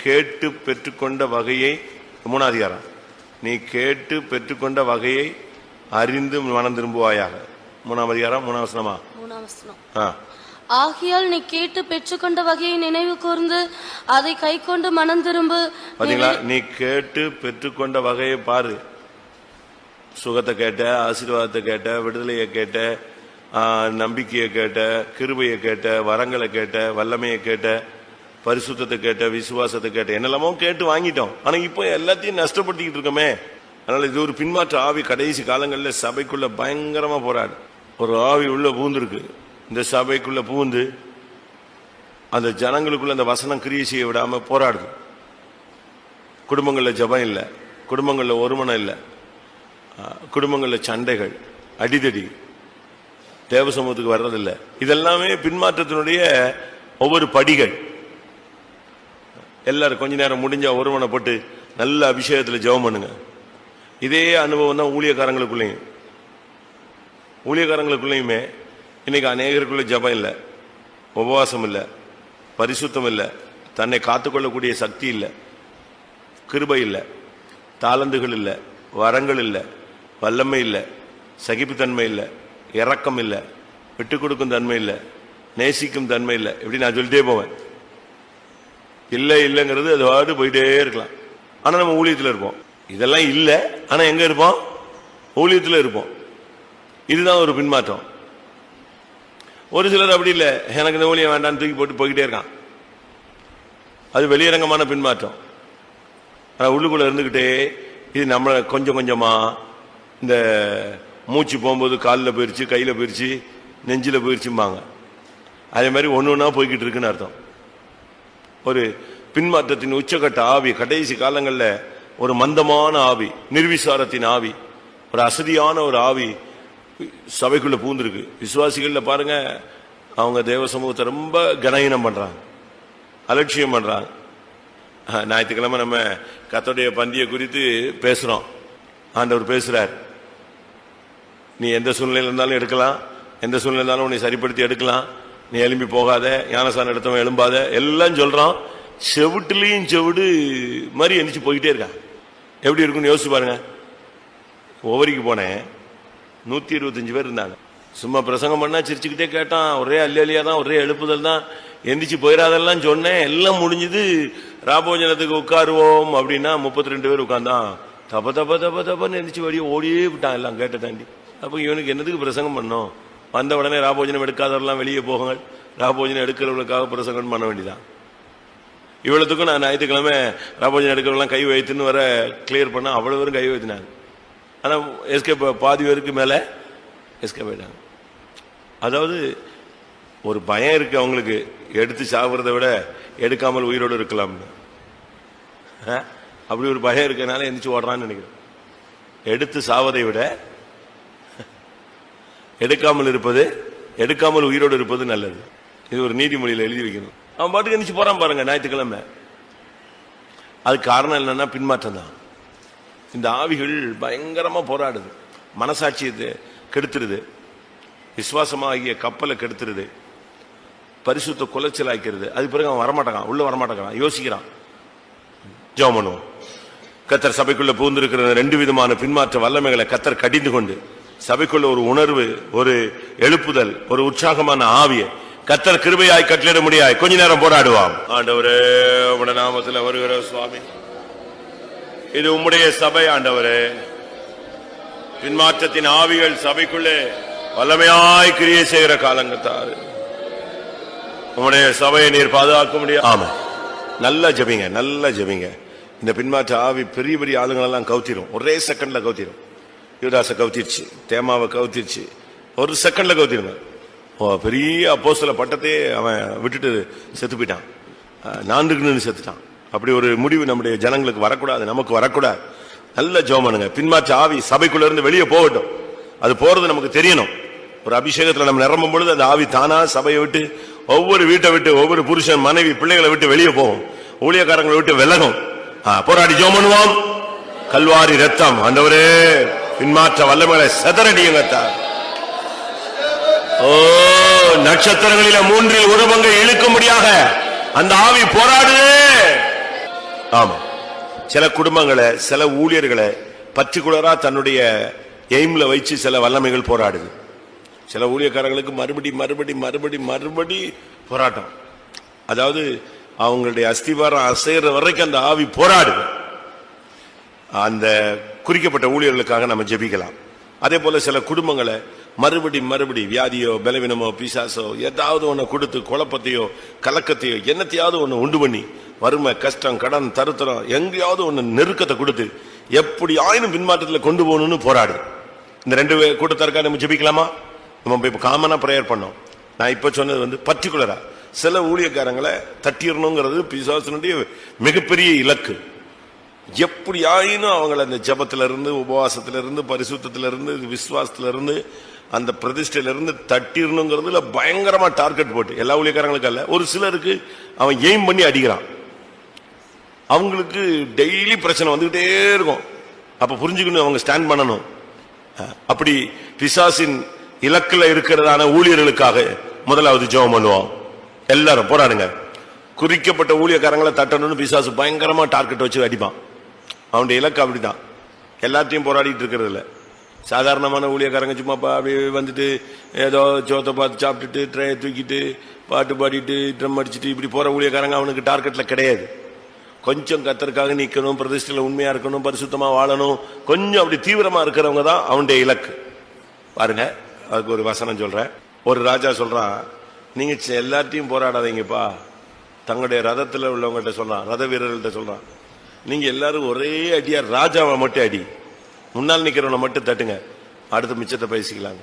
கேட்டு பெற்றுக்கொண்ட வகையை, 3ஆம் அதிகாரம், நீ கேட்டு பெற்றுக்கொண்ட வகையை அறிந்து மனம் திரும்புவாயாக. 3ஆம் அதிகாரம் 3ஆம் வசனமா? 3ஆம் வசனம். ஆகையால் நீ கேட்டு பெற்றுக்கொண்ட வகையை நினைவு கூர்ந்து அதை கை கொண்டு மனம் திரும்பு. பாத்தீங்களா, நீ கேட்டு பெற்றுக்கொண்ட வகையை பாரு. சுகத்தை கேட்ட, ஆசீர்வாதத்தை கேட்ட, விடுதலையை கேட்ட, நம்பிக்கையை கேட்ட, கிருபையை கேட்ட, வரங்களை கேட்ட, வல்லமையை கேட்ட, பரிசுத்தத்தை கேட்ட, விசுவாசத்தை கேட்ட, என்னெல்லாமோ கேட்டு வாங்கிட்டோம். ஆனா இப்போ எல்லாத்தையும் நஷ்டப்படுத்திக்கிட்டு இருக்கோமே. அதனால இது ஒரு பின்மாற்ற ஆவி கடைசி காலங்களில் சபைக்குள்ள பயங்கரமா போராடு. ஒரு ஆவி உள்ள பூந்துருக்கு. இந்த சபைக்குள்ள பூந்து அந்த ஜனங்களுக்குள்ள அந்த வசனம் கிரியை செய்ய விடாம போராடுது. குடும்பங்கள்ல ஜபம் இல்லை, குடும்பங்கள்ல ஒருமனம் இல்லை, குடும்பங்கள்ல சண்டைகள், அடிதடி, தேவ சமூகத்துக்கு வர்றதில்லை. இதெல்லாமே பின்மாற்றத்தினுடைய ஒவ்வொரு படிகள். எல்லாரும் கொஞ்ச நேரம் முடிஞ்சா ஒருமனப்பட்டு நல்ல அபிஷேகத்தில் ஜெபம் பண்ணுங்க. இதே அனுபவம் தான் ஊழியக்காரங்களுக்குள்ளேயுமே. இன்னைக்கு அநேகருக்குள்ள ஜபம் இல்லை, உபவாசம் இல்லை, பரிசுத்தம் இல்லை, தன்னை காத்துக்கொள்ளக்கூடிய சக்தி இல்லை, கிருபை இல்லை, தாளந்துகள் இல்லை, வரங்கள் இல்லை, வல்லமை இல்லை, சகிப்புத்தன்மை இல்லை, இரக்கம் இல்லை, விட்டு கொடுக்கும் தன்மை இல்லை, நேசிக்கும் தன்மை இல்லை. இப்படி நான் சொல்லிட்டே போவேன். இல்லை இல்லைங்கிறது அது வாடு போயிட்டே இருக்கலாம். ஆனா நம்ம ஊழியத்தில் இருப்போம். இதெல்லாம் இல்லை, ஆனா எங்க இருப்போம்? ஊழியத்தில் இருப்போம். இதுதான் ஒரு பின்மாற்றம். ஒரு சிலர் அப்படி இல்லை, எனக்கு இந்த ஊழியம் வேண்டான்னு தூக்கி போட்டு போய்கிட்டே இருக்கான். அது வெளியரங்கமான பின்மாற்றம். ஆனா உள்ளுக்குள்ள இருந்துகிட்டே இது நம்மளை கொஞ்சம் கொஞ்சமா இந்த மூச்சு போகும்போது காலில் போயிடுச்சு, கையில போயிடுச்சு, நெஞ்சில போயிடுச்சும்பாங்க. அதே மாதிரி ஒன்று ஒன்றா போய்கிட்டு இருக்குன்னு அர்த்தம். ஒரு பின்மாற்றத்தின் உச்சகட்ட ஆவி கடைசி காலங்களில் ஒரு மந்தமான ஆவி, நிர்விசாரத்தின் ஆவி, ஒரு அசதியான ஒரு ஆவி சபைக்குள்ள பூந்திருக்கு. விசுவாசிகள்ல பாருங்க, அவங்க தேவ சமூகத்தை ரொம்ப கனஹீனம் பண்றாங்க, அலட்சியம் பண்றாங்க. ஞாயிற்றுக்கிழமை நம்ம கர்த்தருடைய பந்தியை குறித்து பேசுறோம். ஆண்டவர் பேசுறார், நீ எந்த சூழ்நிலையில் இருந்தாலும் எடுக்கலாம், எந்த சூழ்நிலை இருந்தாலும் உன்னை சரிப்படுத்தி எடுக்கலாம், நீ எழும்பி போகாத, ஞானசானம் எடுத்தவன் எழும்பாத, எல்லாம் சொல்றான். செவிட்டுலையும் செவிடு மாதிரி எந்திரிச்சு போய்கிட்டே இருக்கான். எப்படி இருக்குன்னு யோசிச்சு பாருங்க. ஒவ்வொருக்கு போனேன், 125 பேர் இருந்தாங்க. சும்மா பிரசங்கம் பண்ணா சிரிச்சுக்கிட்டே கேட்டான். ஒரே அல்லியா தான், ஒரே எழுப்புதல் தான். எந்திரிச்சு போயிடாதெல்லாம் சொன்னேன். எல்லாம் முடிஞ்சது. ராபோஜனத்துக்கு உட்காருவோம் அப்படின்னா 32 பேர் உட்கார்ந்தான். தப்ப தப்ப தப்ப தப்பன்னு எந்திரிச்சு வெளியே ஓடியே விட்டான், எல்லாம் கேட்ட தாண்டி. அப்போ இவனுக்கு என்னதுக்கு பிரசங்கம் பண்ணோம்? வந்த உடனே ராபோஜனம் எடுக்காதவரெல்லாம் வெளியே போகுங்க, ராபோஜனம் எடுக்கிறவங்களுக்காக பிரசங்கம் பண்ண வேண்டியதான். இவ்வளவுக்கும் நான் ஞாயிற்றுக்கிழமை ராபோஜனம் எடுக்கிறவங்களாம் கை வைத்துன்னு வர கிளியர் பண்ண அவ்வளவு பேரும் கை வைத்தினாங்க. ஆனா எஸ்கேப், பாதி பேருக்கு மேல எஸ்கேப் ஆயிட்டாங்க. அதாவது ஒரு பயம் இருக்கு அவங்களுக்கு, எடுத்து சாப்பிட்றத விட எடுக்காமல் உயிரோடு இருக்கலாம்னு. அப்படி ஒரு பயம் இருக்கனால எந்திரிச்சு ஓடுறான்னு நினைக்கிறேன். எடுத்து சாவதை விட எடுக்காமல் இருப்பது, எடுக்காமல் உயிரோடு இருப்பது நல்லது. இது ஒரு நீதிமொழியில் எழுதி வைக்கணும். அவன் பாட்டுக்கு எந்திரிச்சு போறான் பாருங்க ஞாயிற்றுக்கிழமை. அது காரணம் என்னன்னா பின்மாற்றம் தான். இந்த ஆவிகள் பயங்கரமா போராடுது, மனசாட்சியத்தை கெடுத்துருது, விசுவாசமாகிய கப்பலை கெடுத்துருது, பரிசுத்த குலைச்சல் ஆக்கிறது. அது பிறகு அவன் வரமாட்டான், உள்ள வரமாட்டான், யோசிக்கிறான். ஜெபம் பண்ணுவோம். கத்தர் சபைக்குள்ள பூந்திருக்கிற 2 விதமான பின்மாற்ற வல்லமைகளை கத்தர் கடிந்து கொண்டு சபைக்குள்ள ஒரு உணர்வு, ஒரு எழுப்புதல், ஒரு உற்சாகமான ஆவியை கத்தர் கிருபையாய் கட்டளிட முடியாய் கொஞ்ச நேரம் போராடுவான். ஆண்டவரே, உம்முடைய நாமத்தில் வருகிற சுவாமி, இது உம்முடைய சபை. ஆண்டவரே, பின்மாற்றத்தின் ஆவிகள் சபைக்குள்ளே வல்லமையாய் கிரியை செய்கிற காலங்கத்தாரு உம்முடைய சபையை நீர் பாதுகாக்க முடியாது. ஆமா, நல்லா ஜெபிங்க, நல்லா ஜெபிங்க. இந்த பின்மாற்ற ஆவி பெரிய பெரிய ஆளுங்களெல்லாம் கவுத்திரும், ஒரே செகண்ட்ல கவுத்திரும். யூதாசை கவுத்திருச்சு, தேமாவை கவுத்திருச்சு, ஒரு செகண்ட்ல கவுத்திருங்க. பெரிய அப்போஸ்தல பட்டத்தையே அவன் விட்டுட்டு செத்து போயிட்டான், நான்குன்னு செத்துட்டான். அப்படி ஒரு முடிவு நம்முடைய ஜனங்களுக்கு வரக்கூடாது, நமக்கு வரக்கூடாது. நல்ல ஜெபம் பண்ணுங்க. பின்மாற்ற ஆவி சபைக்குள்ள இருந்து வெளியே போகட்டும். அது போறது நமக்கு தெரியணும். ஒரு அபிஷேகத்துல நம்ம நிரம்பும் பொழுது அந்த ஆவி தானா சபையை விட்டு, ஒவ்வொரு வீட்டை விட்டு, ஒவ்வொரு புருஷன் மனைவி பிள்ளைகளை விட்டு வெளியே போகும், ஊழியக்காரங்களை விட்டு விலகும். போராடி ஜெபம் பண்ணுவோம். கல்வாரி ரத்தம், ஆண்டவரே பின்மாற்ற வல்லமைகளை செதறடியுங்க. ஓ, நட்சத்திரங்களில 3 ஒரு பங்கை இழுக்கும்படியாக அந்த ஆவி போராடுதே. ஆமா, சில குடும்பங்களை, சில ஊழியர்களை பர்டிகுலரா தன்னுடைய எய்ம்ல வச்சு சில வல்லமைகள் போராடுது. சில ஊழியக்காரங்களுக்கு மறுபடி மறுபடி மறுபடி மறுபடி போராட்டம். அதாவது அவங்களுடைய அஸ்திவாரம் அசைற வரைக்கும் அந்த ஆவி போராடுது. அந்த குறிக்கப்பட்ட ஊழியர்களுக்காக நம்ம ஜெபிக்கலாம். அதே போல சில குடும்பங்களை மறுபடி வியாதியோ பலவீனமோ பிசாசோ ஏதாவது ஒண்ணு கொடுத்து குழப்பத்தையோ கலக்கத்தையோ என்னத்தையாவது ஒண்ணு உண்டு பண்ணி வறுமை கஷ்டம் கடன் தருத்தரம் எங்கேயாவது ஒண்ணு நெருக்கத்தை கொடுத்து எப்படி ஆயினும் பின்மாற்றத்தில் கொண்டு போகணும்னு போராடு. இந்த 2 கூட்டத்தாருக்கா நம்ம ஜெபிக்கலாமா? நம்ம இப்ப காமனா பிரேயர் பண்ணோம். நான் இப்ப சொன்னது பர்டிகுலரா சில ஊழியக்காரங்களை தட்டிடணுங்கிறது பிசாசுனுடைய மிகப்பெரிய இலக்கு. எப்படி ஆயினும் அவங்களை அந்த ஜபத்திலிருந்து உபவாசத்திலிருந்து பரிசுத்திலிருந்து விசுவாசத்திலிருந்து அந்த பிரதிஷ்டையிலிருந்து தட்டிடணுங்கிறதுல பயங்கரமா டார்கெட் போட்டு எல்லா ஊழியக்காரங்களுக்கும் அல்ல, ஒரு சிலருக்கு அவன் எய்ம் பண்ணி அடிக்கிறான். அவங்களுக்கு டெய்லி பிரச்சனை வந்துகிட்டே இருக்கும். அப்ப புரிஞ்சுக்கணும், அவங்க ஸ்டாண்ட் பண்ணணும். அப்படி பிசாசின் இலக்குல இருக்கிறதான ஊழியர்களுக்காக முதலாவது ஜெபம் பண்ணுவோம். எல்லாரும் போராடுங்க. குறிக்கப்பட்ட ஊழியக்காரங்களை தட்டணும்னு பிசாசு பயங்கரமா டார்கெட் வச்சு அடிப்பான். அவனுடைய இலக்கு அப்படிதான். எல்லாத்தையும் போராடிட்டு இருக்கிறது இல்ல. சாதாரணமான ஊழியக்காரங்க சும்மா அப்படியே வந்துட்டு ஏதோ சோத்தை பார்த்து சாப்பிட்டுட்டு ட்ரையை தூக்கிட்டு பாட்டு பாடிட்டு ட்ரம் அடிச்சுட்டு இப்படி போற ஊழியக்காரங்க அவனுக்கு டார்கெட்ல கிடையாது. கொஞ்சம் கர்த்தருக்காக நிக்கணும், பிரதிஷ்டையில உண்மையா இருக்கணும், பரிசுத்தமா வாழணும், கொஞ்சம் அப்படி தீவிரமா இருக்கிறவங்க தான் அவனுடைய இலக்கு. பாருங்க, அதுக்கு ஒரு வசனம் சொல்றேன். ஒரு ராஜா சொல்றான், நீங்க எல்லாத்தையும் போராடாதீங்கப்பா. தங்களுடைய ரதத்துல உள்ளவங்கள்ட்ட சொல்றான், ரத வீரர்கள்ட்ட சொல்றான், நீங்க எல்லாரும் ஒரே அடியா ராஜாவை மட்டும் அடி, முன்னால் நிக்கிறவனை மட்டும் தட்டுங்க, அடுத்த மிச்சத்தை பேசிக்கலாங்க.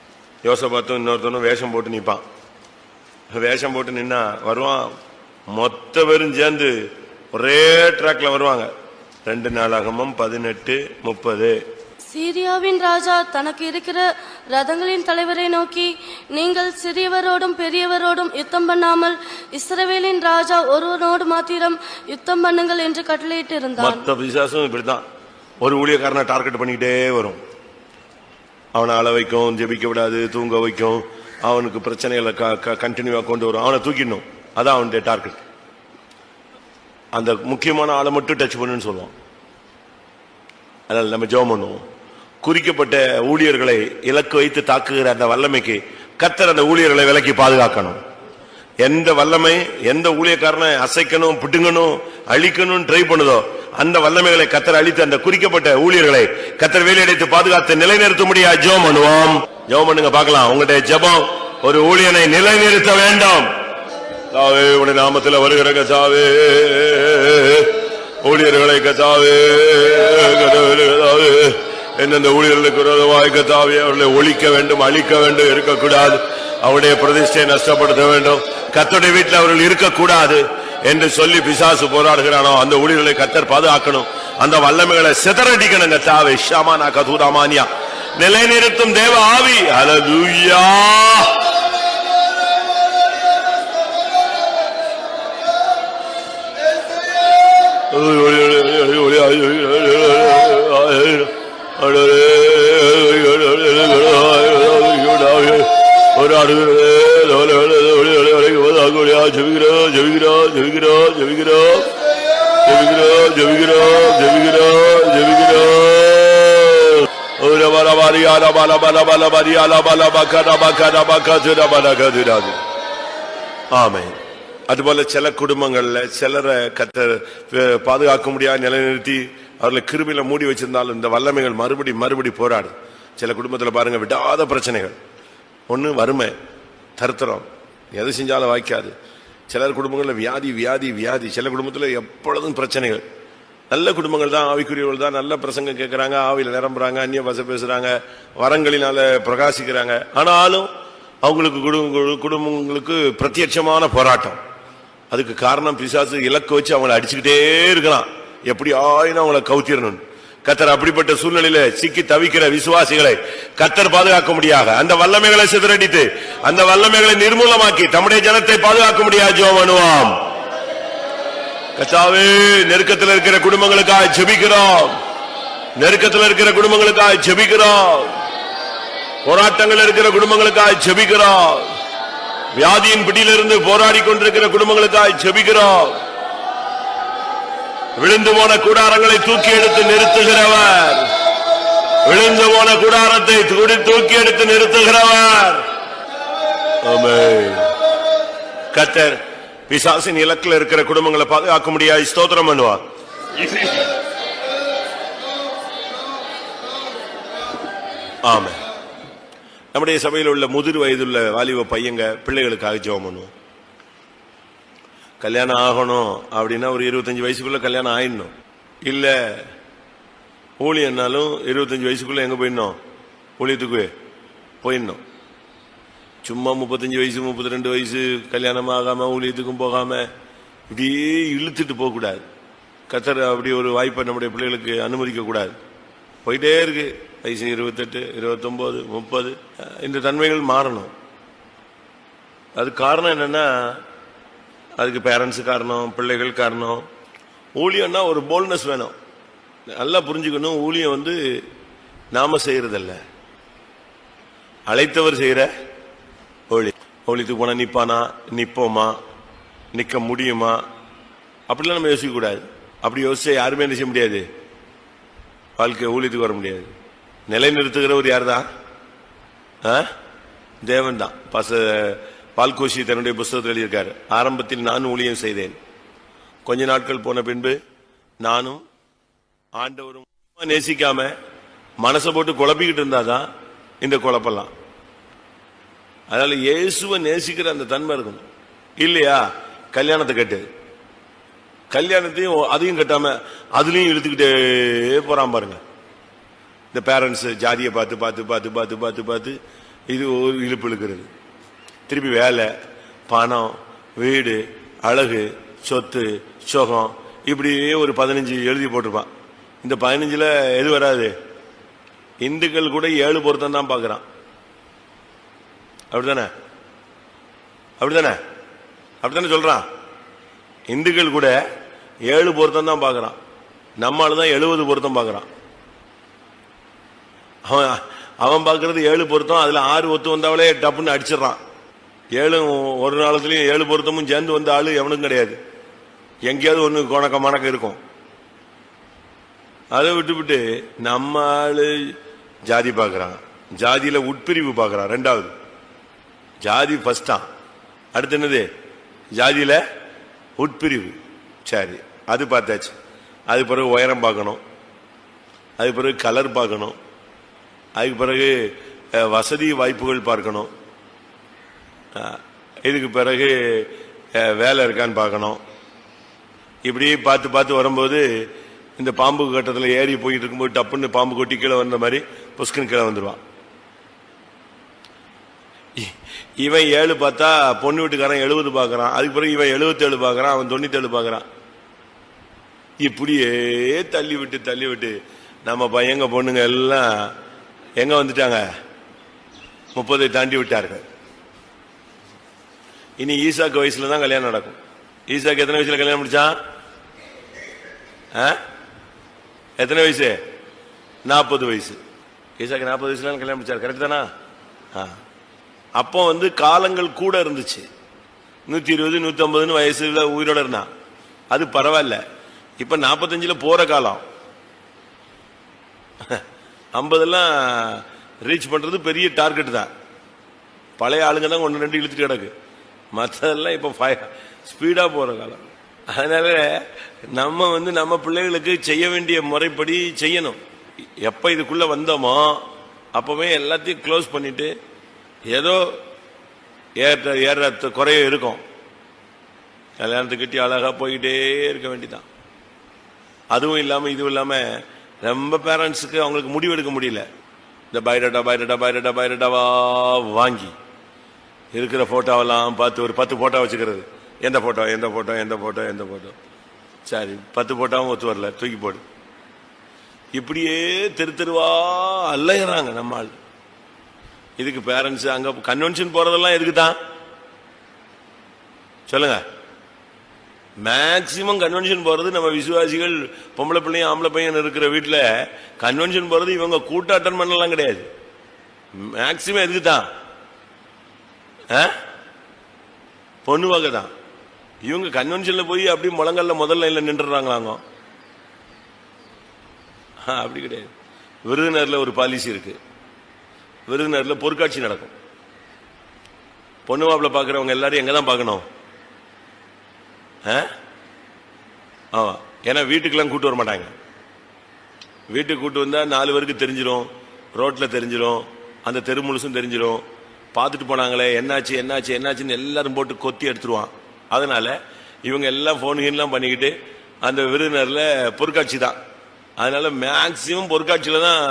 யோசபாத்தும் இன்னொருத்தனும் வேஷம் போட்டு நிப்பான். வேஷம் போட்டு நின்னா வருவான், மொத்த பேரும் சேர்ந்து ஒரே ட்ராக்ல வருவாங்க. 2 நாளாகமம் 18:30. சீரியாவின் ராஜா தனக்கு இருக்கிற ரதங்களின் தலைவரை நோக்கி, நீங்கள் சிறியவரோடும் பெரியவரோடும் யுத்தம் பண்ணாமல் இஸ்ரவேலின் ராஜா ஒருவனோடு மாத்திரம் யுத்தம் பண்ணுங்கள் என்று கட்டளையிட்டு இருந்தான். மொத்த பிசாசும் இப்படித்தான் ஒரு ஊழியக்காரனை டார்கெட் பண்ணிக்கிட்டே வரும். அவனை அழ வைக்கும், ஜெபிக்க விடாது, தூங்க வைக்கும், அவனுக்கு பிரச்சனைகளை கண்டினியூவா கொண்டு வரும், அவனை தூக்கிடணும். அதான் அவனுடைய டார்கெட். அந்த முக்கியமான ஆளை மட்டும் டச் பண்ணுன்னு சொல்லுவான். அதனால நம்ம ஜெபம் பண்ணுவோம். குறிக்கப்பட்ட ஊழியர்களை இலக்கு வைத்து தாக்குகிற அந்த வல்லமைக்கு கர்த்தர் அந்த ஊழியர்களை விலக்கி பாதுகாக்கணும். எந்த வல்லமை எந்த ஊழியக்காரனை அசைக்கணும், பிடுங்கணும், அழிக்கணும் ட்ரை பண்ணுதோ அந்த வல்லமைகளை கர்த்தர் அழித்து அந்த குறிக்கப்பட்ட ஊழியர்களை கர்த்தர் வேலையடைத்து பாதுகாத்து நிலைநிறுத்த முடியாது. ஜெபம் பண்ணுவோம். ஜெபம் பண்ணுங்க பார்க்கலாம். உங்களுடைய ஜெபம் ஒரு ஊழியனை நிலைநிறுத்த வேண்டும். உடைய நாமத்தில் வருகிற கசாவே, ஊழியர்களை கசாவே, எந்தெந்த ஊழியர்களுக்கு விரோதமாய் கசாவே அவர்களை ஒழிக்க வேண்டும், அழிக்க வேண்டும், இருக்கக்கூடாது. அவருடைய பிரதிஷ்டையை நஷ்டப்படுத்த வேண்டும். கர்த்தருடைய வீட்டில் அவர்கள் இருக்கக்கூடாது என்று சொல்லி பிசாசு போராடுகிறானோ அந்த ஊழியர்களை கர்த்தர் பாதுகாக்கணும். அந்த வல்லமைகளை சிதறடிக்கணும். கசாவே ஷாமானா கதூராமானியா நிலைநிறுத்தும் தேவ ஆவி. ஹல்லேலூயா. ஆமென். அதுபோல சில குடும்பங்கள்ல சிலரை கர்த்தர் பாதுகாக்க முடியாது நிலைநிறுத்தி அவர்களை கிருபையில மூடி வச்சிருந்தாலும் இந்த வல்லமைகள் மறுபடி போராடு. சில குடும்பத்தில் பாருங்க, விடாத பிரச்சனைகள். ஒண்ணு வறுமை, தருத்திரம், எது செஞ்சாலும் வாய்க்காது. சிலர் குடும்பங்கள்ல வியாதி. சில குடும்பத்துல எப்பொழுதும் பிரச்சனைகள். நல்ல குடும்பங்கள் தான், ஆவிக்குரியவர்கள் தான், நல்ல பிரசங்கம் கேட்கறாங்க, ஆவியில நிரம்புறாங்க, அந்நிய பாஷை பேசுறாங்க, வரங்களினால பிரகாசிக்கிறாங்க. ஆனாலும் அவங்களுக்கு குடும்பங்களுக்கு பிரத்யட்சமான போராட்டம். அதுக்கு காரணம் பிசாசு இலக்கு வச்சு அவங்களை அடிச்சுக்கிட்டே இருக்கலாம். எப்படி ஆயினும் அவங்களை கவுத்திரணும். கர்த்தர் அப்படிப்பட்ட சூழ்நிலையில சிக்கி தவிக்கிற விசுவாசிகளை கர்த்தர் பாதுகாக்க முடியாது. அந்த வல்லமைகளை சிதறடித்து அந்த வல்லமைகளை நிர்மூலமாக்கி தம்முடைய ஜனத்தை பாதுகாக்க முடியாது. ஜெபம் பண்ணுவோம். கர்த்தாவே, நெருக்கத்தில் இருக்கிற குடும்பங்களுக்காக ஜெபிக்கிறோம். நெருக்கத்தில் இருக்கிற குடும்பங்களுக்காக ஜெபிக்கிறோம். போராட்டங்கள் இருக்கிற குடும்பங்களுக்காக ஜெபிக்கிறோம். வியாதியின் பிடியிலிருந்து போராடி கொண்டிருக்கிற குடும்பங்களுக்காக ஜெபிக்கிறோம். விழுந்து போன கூடாரங்களை தூக்கி எடுத்து நிறுத்துகிறவர், விழுந்து போன கூடாரத்தை தூக்கி எடுத்து நிறுத்துகிறவர். ஆமென். கர்த்தர் பிசாசின் இலக்கில் இருக்கிற குடும்பங்களை பாதுகாக்க முடியாது. ஸ்தோத்திரம் பண்ணுவார். ஆமென். நம்முடைய சபையில் உள்ள முதிர் வயதுள்ள வாலிப பையங்க பிள்ளைகளுக்காக ஜெபம் பண்ணுவோம். கல்யாணம் ஆகணும் அப்படின்னா ஒரு 25 வயசுக்குள்ள கல்யாணம் ஆயிடணும். இல்ல ஊழியன்னாலும் 25 வயசுக்குள்ள எங்க போயிடணும்? ஊழியத்துக்கு போயிடணும். சும்மா 35 வயசு 32 வயசு கல்யாணம் ஆகாம ஊழியத்துக்கும் போகாம இப்படியே இழுத்துட்டு போக கூடாது. கர்த்தர் அப்படி ஒரு வாய்ப்பை நம்முடைய பிள்ளைகளுக்கு அனுமதிக்க கூடாது. போயிட்டே இருக்கு. வயசு 28, 29, 30 இந்த தன்மைகள் மாறணும். அது காரணம் என்னன்னா, அதுக்கு பேரண்ட்ஸ் காரணம், பிள்ளைகள் காரணம். ஊழியம்னா ஒரு போல்ட்னஸ் வேணும். நல்லா புரிஞ்சுக்கணும், ஊழியம் நாம செய்யறதல்ல, அழைத்தவர் செய்யற ஊழியத்துக்கு போனா நிப்பானா, நிப்போமா, நிக்க முடியுமா, அப்படிலாம் நம்ம யோசிக்க கூடாது. அப்படி யோசிச்சா யாருமே என்ன செய்ய முடியாது, வாழ்க்கை ஊழியத்துக்கு வர முடியாது. நிலைநிறுத்துகிறவர் யார் தான்? தேவன் தான். பால்கோஷி தன்னுடைய புஸ்தகத்தில் எழுதியிருக்காரு, ஆரம்பத்தில் நான் ஊழியம் செய்தேன், கொஞ்ச நாட்கள் போன பின்பு நானும் ஆண்டவரும் நேசிக்காம மனசை போட்டு குழப்பிக்கிட்டு இருந்தாதான் இந்த குழப்பெல்லாம். அதனால இயேசுவை நேசிக்கிற அந்த தன்மை இருக்கணும். இல்லையா கல்யாணத்தை கட்டு, கல்யாணத்தையும் அதையும் கட்டாம அதுலயும் இழுத்துக்கிட்டே போறான் பாருங்க. இந்த பேரண்ட்ஸ் ஜாதியை பார்த்து பார்த்து பார்த்து பார்த்து பார்த்து பார்த்து இது ஒரு இழுப்பு இழுக்கிறது. திருப்பி வேலை, பணம், வீடு, அழகு, சொத்து, சோகம், இப்படியே ஒரு 15 எழுதி போட்டிருப்பான். இந்த 15ல் எது வராது? இந்துக்கள் கூட 7 பொருத்தம் தான் பார்க்கறான். அப்படித்தானே? அப்படித்தானே? அப்படித்தானே சொல்றான். இந்துக்கள் கூட 7 பொருத்தம் தான் பார்க்கறான். நம்மால தான் 70 பொருத்தம் பார்க்கறான். அவன் பார்க்கறது 7 பொருத்தம், அதுல 6 ஒத்து வந்தாவளே டப்புன்னு அடிச்சிடறான். 7 ஒரு நாளத்துலயும் 7 பொருத்தமும் சேர்ந்து வந்த ஆளு எவனும் கிடையாது. எங்கேயாவது ஒண்ணு கொணக்க மணக்க இருக்கும். அதை விட்டு நம்ம ஆளு ஜாதி பார்க்கறான். ஜாதியில உட்பிரிவு பார்க்கறான். 2வது ஜாதி ஃபர்ஸ்டா, அடுத்து என்னது? ஜாதியில உட்பிரிவு. சரி, அது பார்த்தாச்சு. அது பிறகு உயரம் பார்க்கணும், அதுக்கு பிறகு கலர் பார்க்கணும், அதுக்கு பிறகு வசதி வாய்ப்புகள் பார்க்கணும், இதுக்கு பிறகு வேலை இருக்கான்னு பார்க்கணும். இப்படி பார்த்து பார்த்து வரும்போது இந்த பாம்பு கட்டத்தில் ஏறி போயிட்டு இருக்கும்போது டப்புன்னு பாம்பு கொட்டி கீழே வந்த மாதிரி புஷ்கன் கீழே வந்துடுவான். இவன் 7 பார்த்தா பொண்ணு வீட்டுக்காரன் 70 பார்க்கறான். அதுக்கு பிறகு இவன் 77 பார்க்கறான், அவன் 97 பார்க்கறான். இப்படியே தள்ளி விட்டு நம்ம பையங்க பொண்ணுங்க எல்லாம் எங்க வந்துட்டாங்க? 30 தாண்டி விட்டார்கள். இனி ஈசாக்கு வயசுல தான் கல்யாணம் நடக்கும். ஈசாக்கு எத்தனை வயசுல கல்யாணம் முடிச்சான்? எத்தனை வயசு? 40 வயசு. ஈசாக்கு 40 வயசுல கல்யாணம் முடிச்சார். கரெக்ட் தானா? அப்போ காலங்கள் கூட இருந்துச்சு. 120, 150 வயசுல உயிரோட இருந்தான். அது பரவாயில்ல. இப்ப 45ல போற காலம். 50 ரீச் பண்றது பெரிய டார்கெட் தான். பழைய ஆளுங்க தான் 1-2 இழுத்துட்டு கிடக்கு. மற்றதெல்லாம் இப்ப ஸ்பீடா போற காலம். அதனால நம்ம நம்ம பிள்ளைகளுக்கு செய்ய வேண்டிய முறைப்படி செய்யணும். எப்ப இதுக்குள்ள வந்தோமோ அப்பவே எல்லாத்தையும் க்ளோஸ் பண்ணிட்டு ஏதோ ஏற குறைய இருக்கும். கல்யாணத்துக்கு கட்டி அழகா போயிட்டே இருக்க வேண்டியதான். அதுவும் இல்லாம இதுவும் இல்லாம ரொம்ப பேரண்ட்ஸுக்கு அவங்களுக்கு முடிவெடுக்க முடியல. இந்த பைரட்டாவா வாங்கி இருக்கிற போட்டோவெல்லாம் பார்த்து ஒரு 10 போட்டோ வச்சுக்கிறது. எந்த போட்டோ சரி 10 போட்டோவும் ஒத்து வரல, தூக்கி போடு. இப்படியே தெருவா அலையறாங்க நம்ம ஆள். இதுக்கு பேரண்ட்ஸ் அங்க கன்வென்ஷன் போறதெல்லாம் எதுக்கு தான் சொல்லுங்க? மேக்சிமம் கன்வென்ஷன் போறது நம்ம விசுவாசிகள் பொம்பளை பிள்ளையும் ஆம்பளை பையன் இருக்கிற வீட்டுல கன்வென்ஷன் போறது இவங்க கூட்ட அட்டன் பண்ணலாம் கிடையாது. மேக்சிமம் எதுக்கு தான்? பொண்ணு வாங்க தான். இவங்க கன்வென்ஷன்ல போய் அப்படி முழங்கல்ல முதல் லைன்ல நின்றுறாங்களாங்க. அப்படி கிடையாது. விருதுநகர்ல ஒரு பாலிசி இருக்கு. விருதுநகர்ல பொருட்காட்சி நடக்கும். பொண்ணு மாப்பிள்ள பாக்குறவங்க எல்லாரும் எங்கதான் பார்க்கணும்? ஏன்னா வீட்டுக்கெல்லாம் கூட்டு வர மாட்டாங்க. வீட்டுக்கு கூட்டு வந்தா 4 பேருக்கு தெரிஞ்சிடும் ரோட்ல தெரிஞ்சிடும், அந்த தெரு முழுசும் தெரிஞ்சிடும். பார்த்துட்டு போனாங்களே என்னாச்சு என்னாச்சு என்னாச்சுன்னு எல்லாரும் போட்டு கொத்தி எடுத்துருவான். அதனால இவங்க எல்லாம் போன்லாம் பண்ணிக்கிட்டு அந்த விருந்தினர்ல பொருட்காட்சி தான். அதனால மேக்சிமம் பொருட்காட்சியில தான்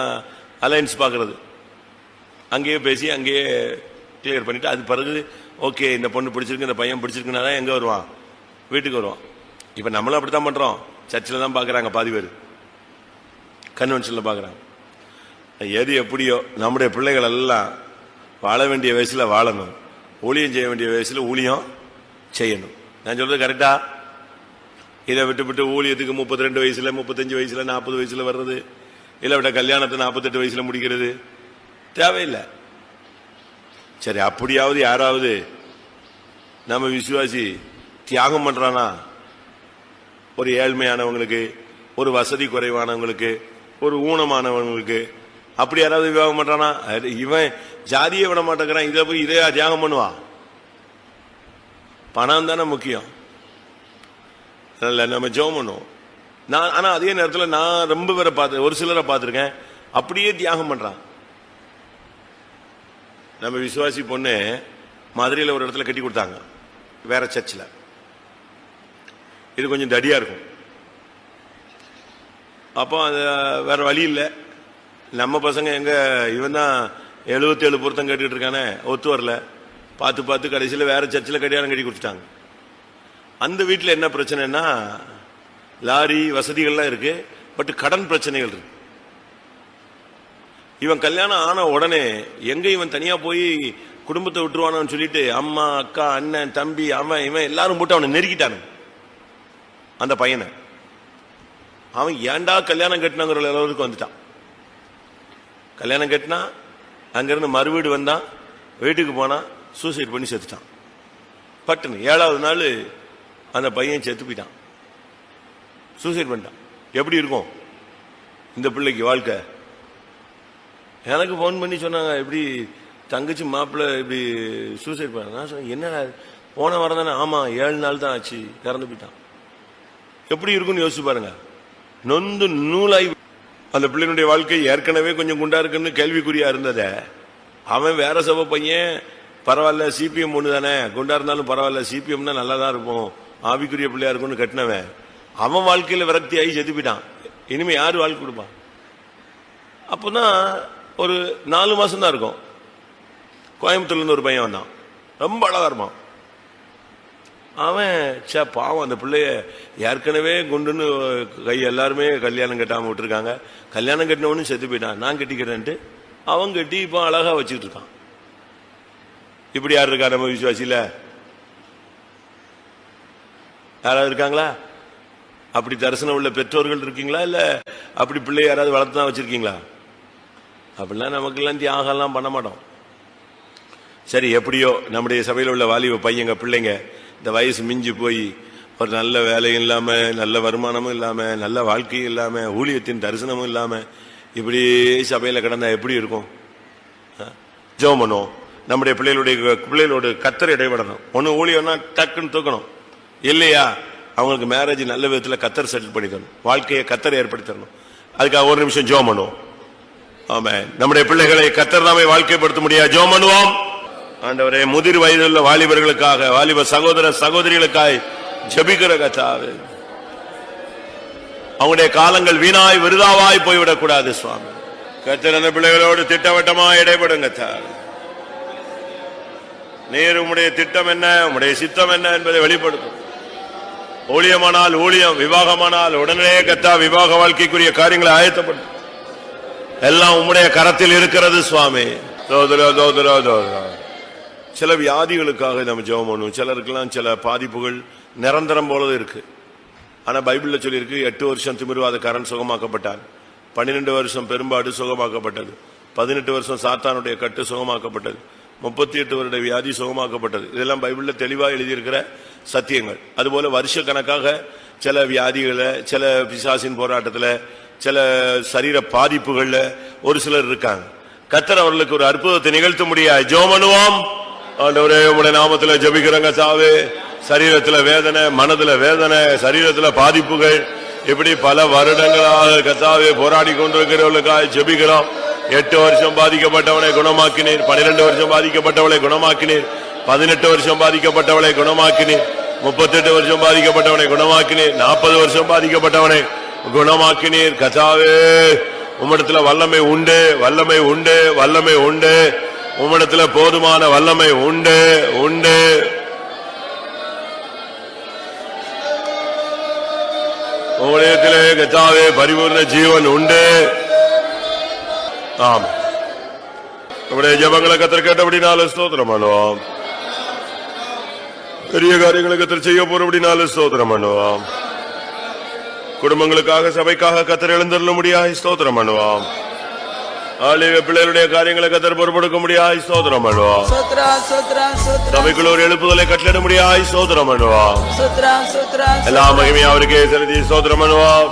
அலையன்ஸ் பார்க்கறது. அங்கேயே பேசி அங்கேயே கிளியர் பண்ணிட்டு அது பிறகு ஓகே இந்த பொண்ணு பிடிச்சிருக்கு இந்த பையன் பிடிச்சிருக்குன்னா தான் எங்க வருவான், வீட்டுக்கு வருவான். இப்ப நம்மளும் அப்படித்தான் பண்றோம். சர்ச்சில் தான் பாக்குறாங்க, பாதி பேர் கன்வென்ஷன்ல பாக்குறாங்க. எது எப்படியோ நம்முடைய பிள்ளைகள் எல்லாம் வாழ வேண்டிய வயசுல வாழணும், ஊழியம் செய்ய வேண்டிய வயசுல ஊழியம் செய்யணும். நான் சொல்றது கரெக்டா? இதை விட்டு ஊழியத்துக்கு 32 வயசுல 35 வயசுல 40 வயசுல வர்றது, இல்ல விட கல்யாணத்தை 48 வயசுல முடிக்கிறது தேவையில்லை. சரி, அப்படியாவது யாராவது நம்ம விசுவாசி தியாகம் பண்றானா? ஒரு ஏழ்மையானவங்களுக்கு, ஒரு வசதி குறைவானவங்களுக்கு, ஒரு ஊனமானவங்களுக்கு அப்படி யாராவது விவாகம் பண்றானா? இவன் ஜாதியை விட மாட்டேங்கிறான், இதை போய் இதையா தியாகம் பண்ணுவான்? பணம் தானே முக்கியம். நம்ம ஜெபம் பண்ணுவோம். ஆனா அதே நேரத்தில் நான் ரொம்ப பேரை பார்த்து, ஒரு சிலரை பார்த்திருக்கேன் அப்படியே தியாகம் பண்றான். நம்ம விசுவாசி பொண்ணு மதுரையில் ஒரு இடத்துல கட்டி கொடுத்தாங்க, வேற சர்ச்சில். இது கொஞ்சம் தடியா இருக்கும். அப்போ அது வேற வழி இல்லை. நம்ம பசங்க எங்க, இவன் தான் 77 பொருத்தம் கேட்டுக்கிட்டு இருக்கானே, ஒத்து வரல. பார்த்து கடைசியில் வேற சர்ச்சில் கல்யாணம் கட்டி கொடுத்துட்டாங்க. அந்த வீட்டில் என்ன பிரச்சனைன்னா, லாரி வசதிகள்லாம் இருக்கு, பட் கடன் பிரச்சனைகள் இருக்கு. இவன் கல்யாணம் ஆன உடனே எங்க இவன் தனியா போய் குடும்பத்தை விட்டுருவானு சொல்லிட்டு அம்மா அக்கா அண்ணன் தம்பி அவன் இவன் எல்லாரும் போட்டு அவனை நெருக்கிட்டானு. அந்த பையனை அவன் ஏண்டா கல்யாணம் கட்டினாங்கிற அளவுக்கு வந்துட்டான். கல்யாணம் கட்டினா அங்கிருந்து மறுவீடு வந்தான், வீட்டுக்கு போனா சூசைட் பண்ணி செத்துட்டான். பட்டுன்னு 7வது நாள் அந்த பையன் செத்து போயிட்டான், சூசைட் பண்ணிட்டான். எப்படி இருக்கும் இந்த பிள்ளைக்கு வாழ்க்கை? எனக்கு போன் பண்ணி சொன்னாங்க, இப்படி தங்கச்சி மாப்பிள்ள இப்படி சூசைட் பண்ண. நான் சொன்னேன், என்ன போன வாரம் தானே? ஆமா 7 நாள் தான் ஆச்சு, இறந்து போயிட்டான். எப்படி இருக்குன்னு யோசிச்சு பாருங்க. நொந்து நூலாய் அந்த பிள்ளைனுடைய வாழ்க்கை ஏற்கனவே கொஞ்சம் குண்டா இருக்குன்னு கேள்விக்குறியா இருந்தத, அவன் வேற சபை பையன், பரவாயில்ல சிபிஎம் ஒண்ணு தானே, குண்டா இருந்தாலும் பரவாயில்ல சிபிஎம்னா நல்லா தான் இருக்கும், ஆவிக்குரிய பிள்ளையா இருக்கும்னு கட்டினவன் அவன் வாழ்க்கையில விரக்தி ஆகி செத்து போயிட்டான். இனிமே யாரு வாழ்க்கை கொடுப்பான்? அப்பதான் ஒரு 4 மாசம் தான் இருக்கும். கோயம்புத்தூர்ல இருந்து ஒரு பையன் வந்தான், ரொம்ப அழகா இருப்பான். அவன் பாவம், அந்த பிள்ளைய ஏற்கனவே குண்டுன்னு கை எல்லாருமே கல்யாணம் கட்டாம விட்டுருக்காங்க. கல்யாணம் கட்டினவனு செத்து போயிட்டான். நான் கட்டிக்கிறேன்ட்டு அவன் கட்டி இப்போ அழகா வச்சுக்கிட்டு இருக்கான். இப்படி யாரு இருக்கா நம்ம விசுவாசியில? யாராவது இருக்காங்களா? அப்படி தரிசனம் உள்ள பெற்றோர்கள் இருக்கீங்களா? இல்ல அப்படி பிள்ளை யாராவது வளர்த்து தான் வச்சிருக்கீங்களா? அப்படிலாம் நமக்கெல்லாம் தியாகம்லாம் பண்ண மாட்டோம். சரி, எப்படியோ நம்முடைய சபையில் உள்ள வாலிப பையங்க பிள்ளைங்க இந்த வயசு மிஞ்சி போய் ஒரு நல்ல வேலையும் இல்லாம, நல்ல வருமானமும் இல்லாம, நல்ல வாழ்க்கையும் இல்லாம, ஊழியத்தின் தரிசனமும் இல்லாம இப்படி சபையில கிடந்தா எப்படி இருக்கும்? ஜெபம் பண்ணுவோம். நம்முடைய பிள்ளைகளோட கத்தர் இடைவிடணும். ஒன்னு ஊழியம்னா டக்குன்னு தூக்கணும், இல்லையா அவங்களுக்கு மேரேஜ் நல்ல விதத்துல கத்தர் செட்டில் பண்ணி தரணும், வாழ்க்கையை கத்தர் ஏற்படுத்தி தரணும். அதுக்காக ஒரு நிமிஷம் ஜெபம் பண்ணுவோம். ஆமா, நம்முடைய பிள்ளைகளை கத்தர் தாமே வாழ்க்கைப்படுத்த முடியாது. ஜெபம் பண்ணுவோம். ஆண்டவரே, முதிர் வயதுள்ள வாலிபர்களுக்காக, வாலிப சகோதர சகோதரிகளுக்காய் ஜெபிக்கிற கர்த்தாவே, அவங்களுடைய காலங்கள் வீணாய் விருதாவாய் போய்விடக் கூடாது சுவாமி. கர்த்தர் அந்த பிள்ளைகளோடு திட்டவட்டமாய் இடைபடுங்க. நீர் உம்முடைய திட்டம் என்ன, உம்முடைய சித்தம் என்ன என்பதை வெளிப்படுத்தும். ஊழியமானால் ஊழியம், விவாகமானால் உடனே கர்த்தா விவாக வாழ்க்கைக்குரிய காரியங்களை ஆயத்தப்படும். எல்லாம் உம்முடைய கரத்தில் இருக்கிறது சுவாமி. சில வியாதிகளுக்காக நம்ம ஜெபம் பண்ணுவோம். சிலருக்கெல்லாம் சில பாதிப்புகள் நிரந்தரம் போலதான் இருக்கு. ஆனா பைபிள்ல சொல்லியிருக்கு, 8 வருஷம் திமிர்வாதக்காரன் சுகமாக்கப்பட்டான், 12 வருஷம் பெரும்பாடு சுகமாக்கப்பட்டது, 18 வருஷம் சாத்தானுடைய கட்டு சுகமாக்கப்பட்டது, 38 வருட வியாதி சுகமாக்கப்பட்டது. இதெல்லாம் பைபிள்ல தெளிவா எழுதியிருக்கிற சத்தியங்கள். அதுபோல வருஷ கணக்காக சில வியாதிகளை, சில பிசாசின் போராட்டத்துல, சில சரீர பாதிப்புகள்ல ஒரு சிலர் இருக்காங்க. கர்த்தர் அவர்களுக்கு ஒரு அற்புதத்தை நிகழ்த்த முடியாது. ஜெபம் பண்ணுவோம். ஆண்டவரே, உம்முடைய நாமத்துல ஜெபிக்கிறங்க சாவே. சரீரத்துல வேதனை, மனதுல வேதனை, சரீரத்துல பாதிப்புகள், இப்படி பல வருடங்களாக கர்த்தாவே போராடி கொண்டிருக்கிறவர்களுக்காக ஜெபிக்கிறோம். 8 வருஷம் பாதிக்கப்பட்டவனை குணமாக்கினீர். 12 வருஷம் பாதிக்கப்பட்டவளை குணமாக்கினீர். 18 வருஷம் பாதிக்கப்பட்டவளை குணமாக்கினீர். 38 வருஷம் பாதிக்கப்பட்டவனை குணமாக்கினீர். 40 வருஷம் பாதிக்கப்பட்டவனை குணமாக்கினீர். கர்த்தாவே, உம்மிடத்துல வல்லமை உண்டு, வல்லமை உண்டு, வல்லமை உண்டு. உம்மிடத்துல போதுமான வல்லமை உண்டு, உண்டு. உம்மிடத்திலே கர்த்தாவே பரிபூர்ண ஜீவன் உண்டு. ஆம், நம்முடைய ஜெபங்களை கர்த்தர் கேட்டபடினால ஸ்தோத்திரம் பண்ணுவோம். பெரிய காரியங்களை கர்த்தர் செய்ய போறபடினால ஸ்தோத்திரம் பண்ணுவோம். குடும்பங்களுக்காக சபைக்காக கர்த்தர் எழுந்தருள முடியாய் ஸ்தோத்திரம் பண்ணுவோம். ஆளுக பிள்ளைகளுடைய காரியங்களை கர்த்தர் பொறுப்பெடுக்க முடியாய் ஸ்தோத்திரம் பண்ணுவோம். சபைக்குள்ள ஒரு எழுப்புதலை கட்டளிட முடியாய் ஸ்தோத்திரம் பண்ணுவோம். எல்லா மகிமையும் அவருக்கே செலுத்தி ஸ்தோத்திரம் பண்ணுவோம்.